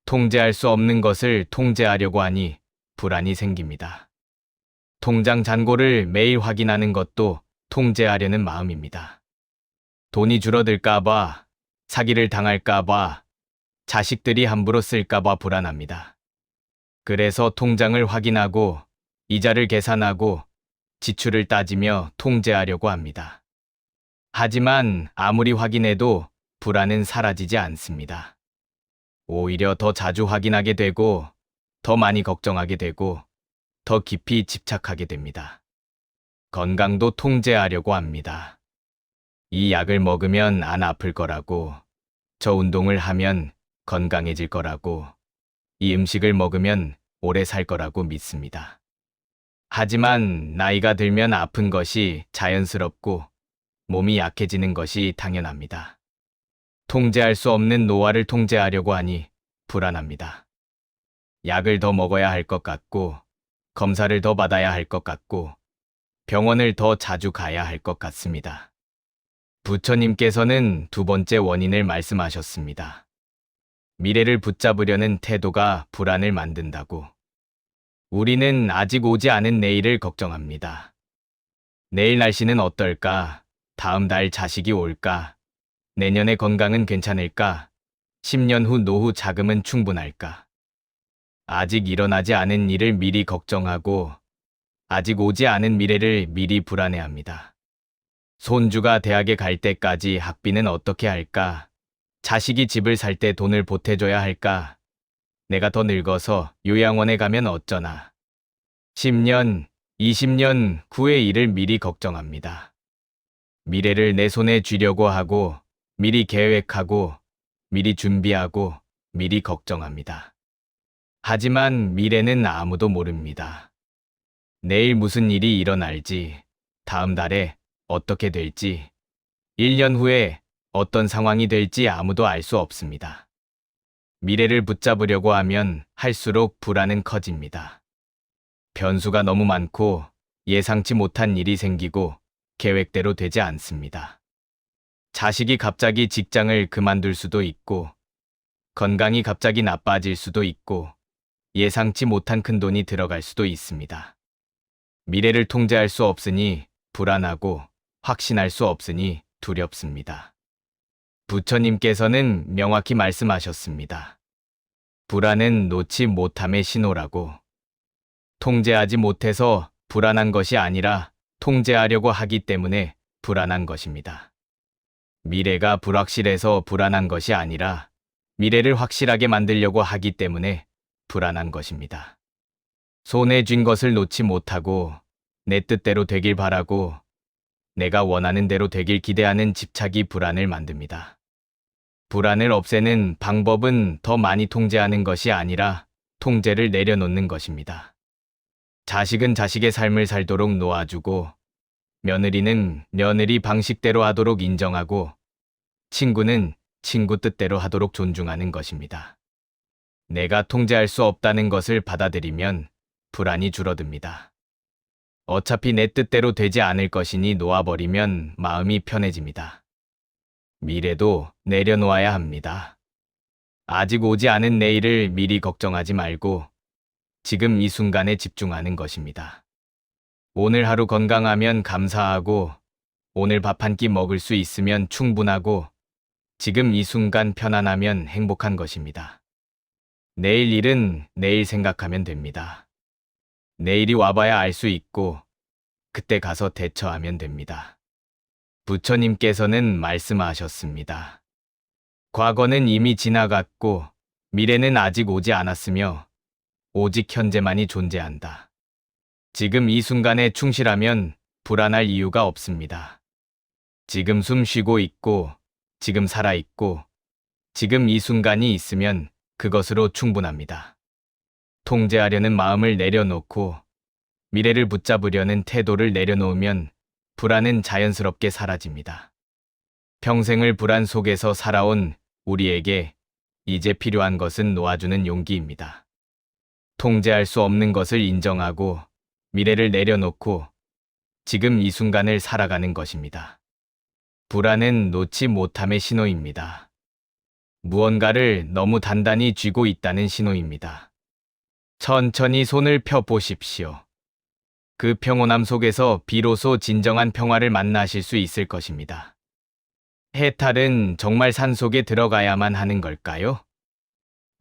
통제할 수 없는 것을 통제하려고 하니 불안이 생깁니다. 통장 잔고를 매일 확인하는 것도 통제하려는 마음입니다. 돈이 줄어들까봐, 사기를 당할까봐, 자식들이 함부로 쓸까봐 불안합니다. 그래서 통장을 확인하고, 이자를 계산하고, 지출을 따지며 통제하려고 합니다. 하지만 아무리 확인해도 불안은 사라지지 않습니다. 오히려 더 자주 확인하게 되고, 더 많이 걱정하게 되고, 더 깊이 집착하게 됩니다. 건강도 통제하려고 합니다. 이 약을 먹으면 안 아플 거라고, 저 운동을 하면 건강해질 거라고, 이 음식을 먹으면 오래 살 거라고 믿습니다. 하지만 나이가 들면 아픈 것이 자연스럽고 몸이 약해지는 것이 당연합니다. 통제할 수 없는 노화를 통제하려고 하니 불안합니다. 약을 더 먹어야 할 것 같고, 검사를 더 받아야 할 것 같고, 병원을 더 자주 가야 할 것 같습니다. 부처님께서는 두 번째 원인을 말씀하셨습니다. 미래를 붙잡으려는 태도가 불안을 만든다고. 우리는 아직 오지 않은 내일을 걱정합니다. 내일 날씨는 어떨까? 다음 달 자식이 올까? 내년의 건강은 괜찮을까? 10년 후 노후 자금은 충분할까? 아직 일어나지 않은 일을 미리 걱정하고, 아직 오지 않은 미래를 미리 불안해합니다. 손주가 대학에 갈 때까지 학비는 어떻게 할까? 자식이 집을 살 때 돈을 보태줘야 할까? 내가 더 늙어서 요양원에 가면 어쩌나? 10년, 20년 후의 일을 미리 걱정합니다. 미래를 내 손에 쥐려고 하고, 미리 계획하고, 미리 준비하고, 미리 걱정합니다. 하지만 미래는 아무도 모릅니다. 내일 무슨 일이 일어날지, 다음 달에 어떻게 될지, 1년 후에 어떤 상황이 될지 아무도 알 수 없습니다. 미래를 붙잡으려고 하면 할수록 불안은 커집니다. 변수가 너무 많고 예상치 못한 일이 생기고 계획대로 되지 않습니다. 자식이 갑자기 직장을 그만둘 수도 있고, 건강이 갑자기 나빠질 수도 있고, 예상치 못한 큰돈이 들어갈 수도 있습니다. 미래를 통제할 수 없으니 불안하고 확신할 수 없으니 두렵습니다. 부처님께서는 명확히 말씀하셨습니다. 불안은 놓지 못함의 신호라고. 통제하지 못해서 불안한 것이 아니라 통제하려고 하기 때문에 불안한 것입니다. 미래가 불확실해서 불안한 것이 아니라 미래를 확실하게 만들려고 하기 때문에 불안한 것입니다. 손에 쥔 것을 놓지 못하고 내 뜻대로 되길 바라고 내가 원하는 대로 되길 기대하는 집착이 불안을 만듭니다. 불안을 없애는 방법은 더 많이 통제하는 것이 아니라 통제를 내려놓는 것입니다. 자식은 자식의 삶을 살도록 놓아주고, 며느리는 며느리 방식대로 하도록 인정하고, 친구는 친구 뜻대로 하도록 존중하는 것입니다. 내가 통제할 수 없다는 것을 받아들이면 불안이 줄어듭니다. 어차피 내 뜻대로 되지 않을 것이니 놓아버리면 마음이 편해집니다. 미래도 내려놓아야 합니다. 아직 오지 않은 내일을 미리 걱정하지 말고 지금 이 순간에 집중하는 것입니다. 오늘 하루 건강하면 감사하고 오늘 밥 한 끼 먹을 수 있으면 충분하고 지금 이 순간 편안하면 행복한 것입니다. 내일 일은 내일 생각하면 됩니다. 내일이 와봐야 알 수 있고 그때 가서 대처하면 됩니다. 부처님께서는 말씀하셨습니다. 과거는 이미 지나갔고 미래는 아직 오지 않았으며 오직 현재만이 존재한다. 지금 이 순간에 충실하면 불안할 이유가 없습니다. 지금 숨 쉬고 있고 지금 살아있고 지금 이 순간이 있으면 그것으로 충분합니다. 통제하려는 마음을 내려놓고 미래를 붙잡으려는 태도를 내려놓으면 불안은 자연스럽게 사라집니다. 평생을 불안 속에서 살아온 우리에게 이제 필요한 것은 놓아주는 용기입니다. 통제할 수 없는 것을 인정하고 미래를 내려놓고 지금 이 순간을 살아가는 것입니다. 불안은 놓지 못함의 신호입니다. 무언가를 너무 단단히 쥐고 있다는 신호입니다. 천천히 손을 펴 보십시오. 그 평온함 속에서 비로소 진정한 평화를 만나실 수 있을 것입니다. 해탈은 정말 산속에 들어가야만 하는 걸까요?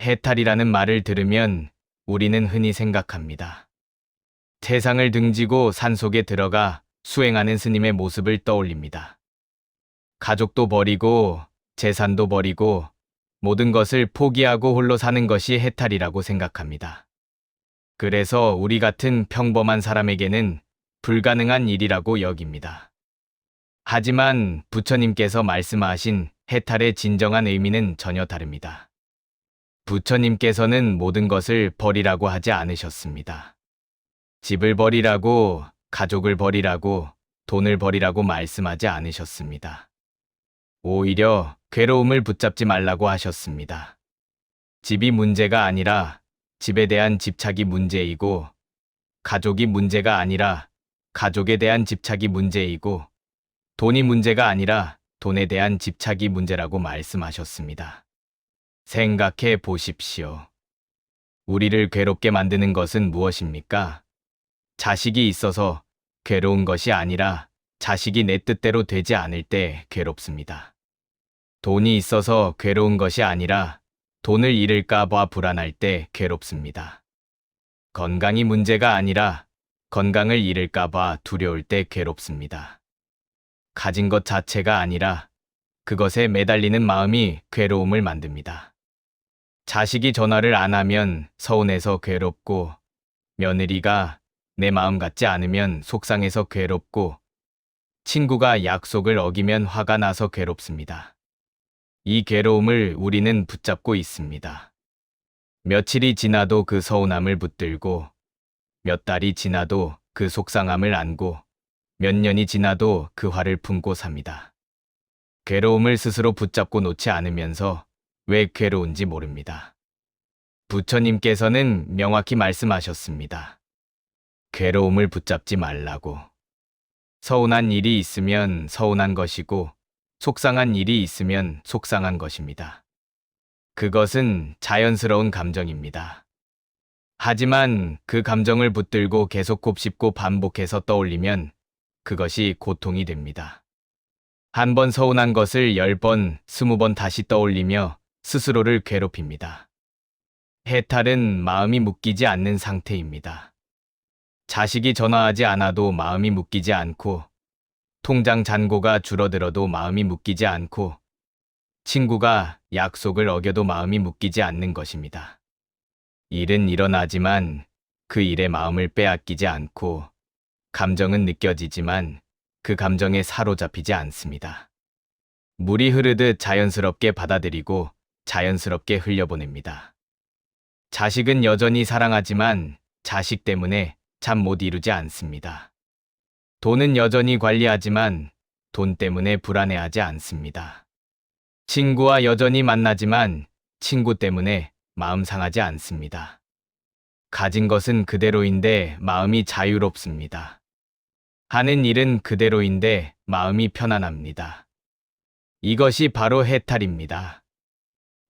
해탈이라는 말을 들으면 우리는 흔히 생각합니다. 세상을 등지고 산속에 들어가 수행하는 스님의 모습을 떠올립니다. 가족도 버리고 재산도 버리고 모든 것을 포기하고 홀로 사는 것이 해탈이라고 생각합니다. 그래서 우리 같은 평범한 사람에게는 불가능한 일이라고 여깁니다. 하지만 부처님께서 말씀하신 해탈의 진정한 의미는 전혀 다릅니다. 부처님께서는 모든 것을 버리라고 하지 않으셨습니다. 집을 버리라고, 가족을 버리라고, 돈을 버리라고 말씀하지 않으셨습니다. 오히려 괴로움을 붙잡지 말라고 하셨습니다. 집이 문제가 아니라 집에 대한 집착이 문제이고, 가족이 문제가 아니라 가족에 대한 집착이 문제이고, 돈이 문제가 아니라 돈에 대한 집착이 문제라고 말씀하셨습니다. 생각해 보십시오. 우리를 괴롭게 만드는 것은 무엇입니까? 자식이 있어서 괴로운 것이 아니라 자식이 내 뜻대로 되지 않을 때 괴롭습니다. 돈이 있어서 괴로운 것이 아니라 돈을 잃을까 봐 불안할 때 괴롭습니다. 건강이 문제가 아니라 건강을 잃을까 봐 두려울 때 괴롭습니다. 가진 것 자체가 아니라 그것에 매달리는 마음이 괴로움을 만듭니다. 자식이 전화를 안 하면 서운해서 괴롭고, 며느리가 내 마음 같지 않으면 속상해서 괴롭고, 친구가 약속을 어기면 화가 나서 괴롭습니다. 이 괴로움을 우리는 붙잡고 있습니다. 며칠이 지나도 그 서운함을 붙들고, 몇 달이 지나도 그 속상함을 안고, 몇 년이 지나도 그 화를 품고 삽니다. 괴로움을 스스로 붙잡고 놓지 않으면서 왜 괴로운지 모릅니다. 부처님께서는 명확히 말씀하셨습니다. 괴로움을 붙잡지 말라고. 서운한 일이 있으면 서운한 것이고, 속상한 일이 있으면 속상한 것입니다. 그것은 자연스러운 감정입니다. 하지만 그 감정을 붙들고 계속 곱씹고 반복해서 떠올리면 그것이 고통이 됩니다. 한 번 서운한 것을 10번, 20번 다시 떠올리며 스스로를 괴롭힙니다. 해탈은 마음이 묶이지 않는 상태입니다. 자식이 전화하지 않아도 마음이 묶이지 않고, 통장 잔고가 줄어들어도 마음이 묶이지 않고, 친구가 약속을 어겨도 마음이 묶이지 않는 것입니다. 일은 일어나지만 그 일에 마음을 빼앗기지 않고, 감정은 느껴지지만 그 감정에 사로잡히지 않습니다. 물이 흐르듯 자연스럽게 받아들이고 자연스럽게 흘려보냅니다. 자식은 여전히 사랑하지만 자식 때문에 잠 못 이루지 않습니다. 돈은 여전히 관리하지만 돈 때문에 불안해하지 않습니다. 친구와 여전히 만나지만 친구 때문에 마음 상하지 않습니다. 가진 것은 그대로인데 마음이 자유롭습니다. 하는 일은 그대로인데 마음이 편안합니다. 이것이 바로 해탈입니다.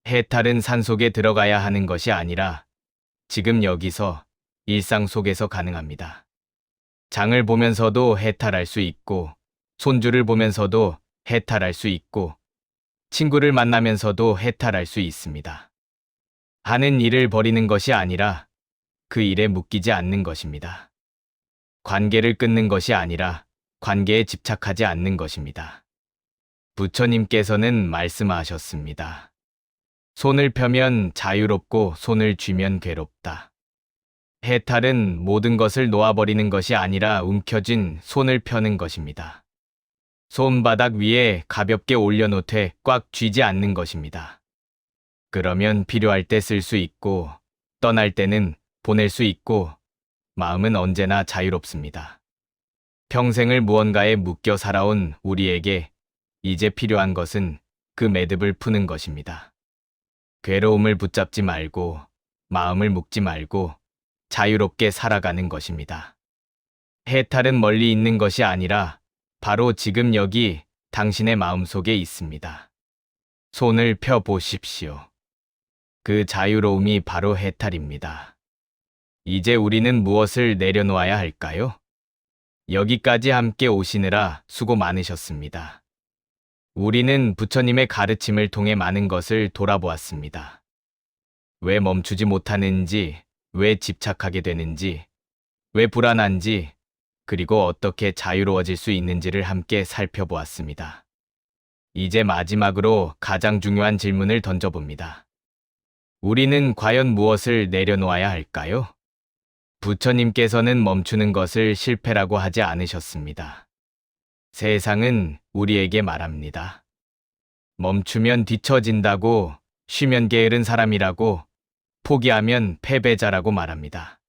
해탈은 산속에 들어가야 하는 것이 아니라 지금 여기서 일상 속에서 가능합니다. 장을 보면서도 해탈할 수 있고, 손주를 보면서도 해탈할 수 있고, 친구를 만나면서도 해탈할 수 있습니다. 하는 일을 버리는 것이 아니라 그 일에 묶이지 않는 것입니다. 관계를 끊는 것이 아니라 관계에 집착하지 않는 것입니다. 부처님께서는 말씀하셨습니다. 손을 펴면 자유롭고 손을 쥐면 괴롭다. 해탈은 모든 것을 놓아버리는 것이 아니라 움켜쥔 손을 펴는 것입니다. 손바닥 위에 가볍게 올려놓되 꽉 쥐지 않는 것입니다. 그러면 필요할 때 쓸 수 있고, 떠날 때는 보낼 수 있고, 마음은 언제나 자유롭습니다. 평생을 무언가에 묶여 살아온 우리에게 이제 필요한 것은 그 매듭을 푸는 것입니다. 괴로움을 붙잡지 말고, 마음을 묶지 말고, 자유롭게 살아가는 것입니다. 해탈은 멀리 있는 것이 아니라 바로 지금 여기 당신의 마음속에 있습니다. 손을 펴 보십시오. 그 자유로움이 바로 해탈입니다. 이제 우리는 무엇을 내려놓아야 할까요? 여기까지 함께 오시느라 수고 많으셨습니다. 우리는 부처님의 가르침을 통해 많은 것을 돌아보았습니다. 왜 멈추지 못하는지, 왜 집착하게 되는지, 왜 불안한지, 그리고 어떻게 자유로워질 수 있는지를 함께 살펴보았습니다. 이제 마지막으로 가장 중요한 질문을 던져봅니다. 우리는 과연 무엇을 내려놓아야 할까요? 부처님께서는 멈추는 것을 실패라고 하지 않으셨습니다. 세상은 우리에게 말합니다. 멈추면 뒤처진다고, 쉬면 게으른 사람이라고, 포기하면 패배자라고 말합니다.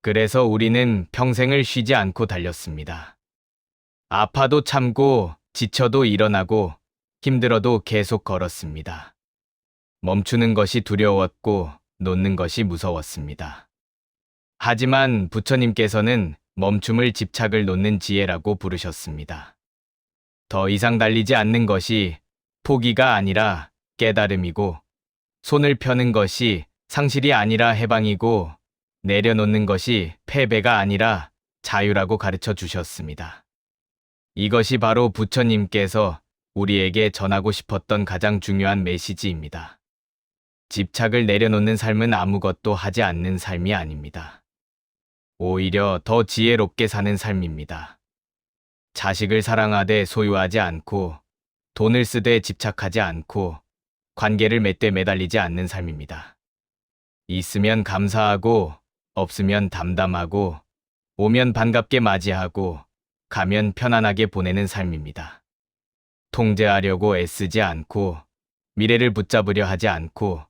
그래서 우리는 평생을 쉬지 않고 달렸습니다. 아파도 참고, 지쳐도 일어나고, 힘들어도 계속 걸었습니다. 멈추는 것이 두려웠고, 놓는 것이 무서웠습니다. 하지만 부처님께서는 멈춤을 집착을 놓는 지혜라고 부르셨습니다. 더 이상 달리지 않는 것이 포기가 아니라 깨달음이고, 손을 펴는 것이 상실이 아니라 해방이고, 내려놓는 것이 패배가 아니라 자유라고 가르쳐 주셨습니다. 이것이 바로 부처님께서 우리에게 전하고 싶었던 가장 중요한 메시지입니다. 집착을 내려놓는 삶은 아무것도 하지 않는 삶이 아닙니다. 오히려 더 지혜롭게 사는 삶입니다. 자식을 사랑하되 소유하지 않고, 돈을 쓰되 집착하지 않고, 관계를 맺되 매달리지 않는 삶입니다. 있으면 감사하고, 없으면 담담하고, 오면 반갑게 맞이하고, 가면 편안하게 보내는 삶입니다. 통제하려고 애쓰지 않고, 미래를 붙잡으려 하지 않고,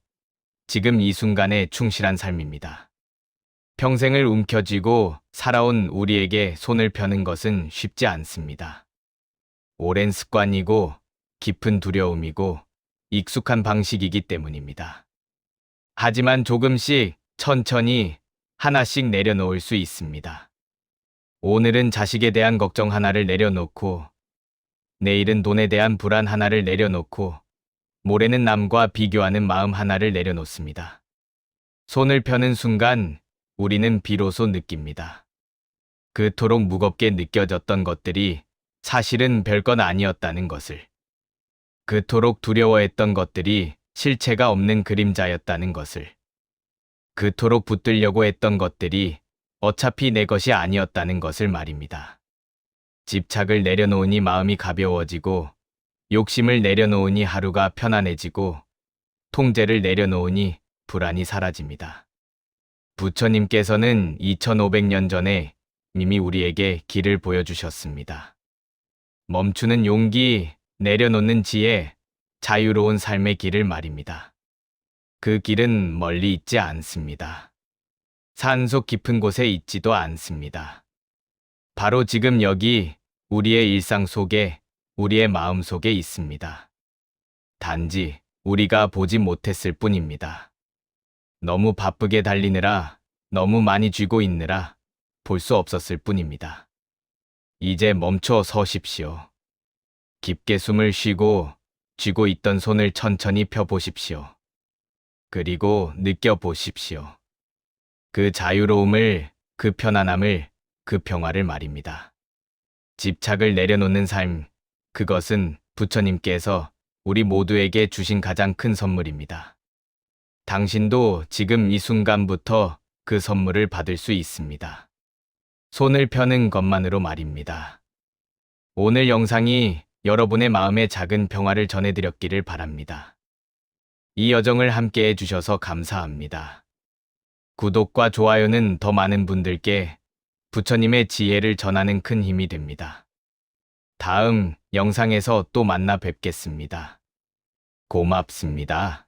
지금 이 순간에 충실한 삶입니다. 평생을 움켜쥐고 살아온 우리에게 손을 펴는 것은 쉽지 않습니다. 오랜 습관이고, 깊은 두려움이고, 익숙한 방식이기 때문입니다. 하지만 조금씩, 천천히, 하나씩 내려놓을 수 있습니다. 오늘은 자식에 대한 걱정 하나를 내려놓고, 내일은 돈에 대한 불안 하나를 내려놓고, 모레는 남과 비교하는 마음 하나를 내려놓습니다. 손을 펴는 순간 우리는 비로소 느낍니다. 그토록 무겁게 느껴졌던 것들이 사실은 별것 아니었다는 것을. 그토록 두려워했던 것들이 실체가 없는 그림자였다는 것을. 그토록 붙들려고 했던 것들이 어차피 내 것이 아니었다는 것을 말입니다. 집착을 내려놓으니 마음이 가벼워지고, 욕심을 내려놓으니 하루가 편안해지고, 통제를 내려놓으니 불안이 사라집니다. 부처님께서는 2500년 전에 이미 우리에게 길을 보여주셨습니다. 멈추는 용기, 내려놓는 지혜, 자유로운 삶의 길을 말입니다. 그 길은 멀리 있지 않습니다. 산속 깊은 곳에 있지도 않습니다. 바로 지금 여기 우리의 일상 속에, 우리의 마음 속에 있습니다. 단지 우리가 보지 못했을 뿐입니다. 너무 바쁘게 달리느라, 너무 많이 쥐고 있느라 볼 수 없었을 뿐입니다. 이제 멈춰 서십시오. 깊게 숨을 쉬고 쥐고 있던 손을 천천히 펴보십시오. 그리고 느껴보십시오. 그 자유로움을, 그 편안함을, 그 평화를 말입니다. 집착을 내려놓는 삶, 그것은 부처님께서 우리 모두에게 주신 가장 큰 선물입니다. 당신도 지금 이 순간부터 그 선물을 받을 수 있습니다. 손을 펴는 것만으로 말입니다. 오늘 영상이 여러분의 마음에 작은 평화를 전해드렸기를 바랍니다. 이 여정을 함께 해주셔서 감사합니다. 구독과 좋아요는 더 많은 분들께 부처님의 지혜를 전하는 큰 힘이 됩니다. 다음 영상에서 또 만나 뵙겠습니다. 고맙습니다.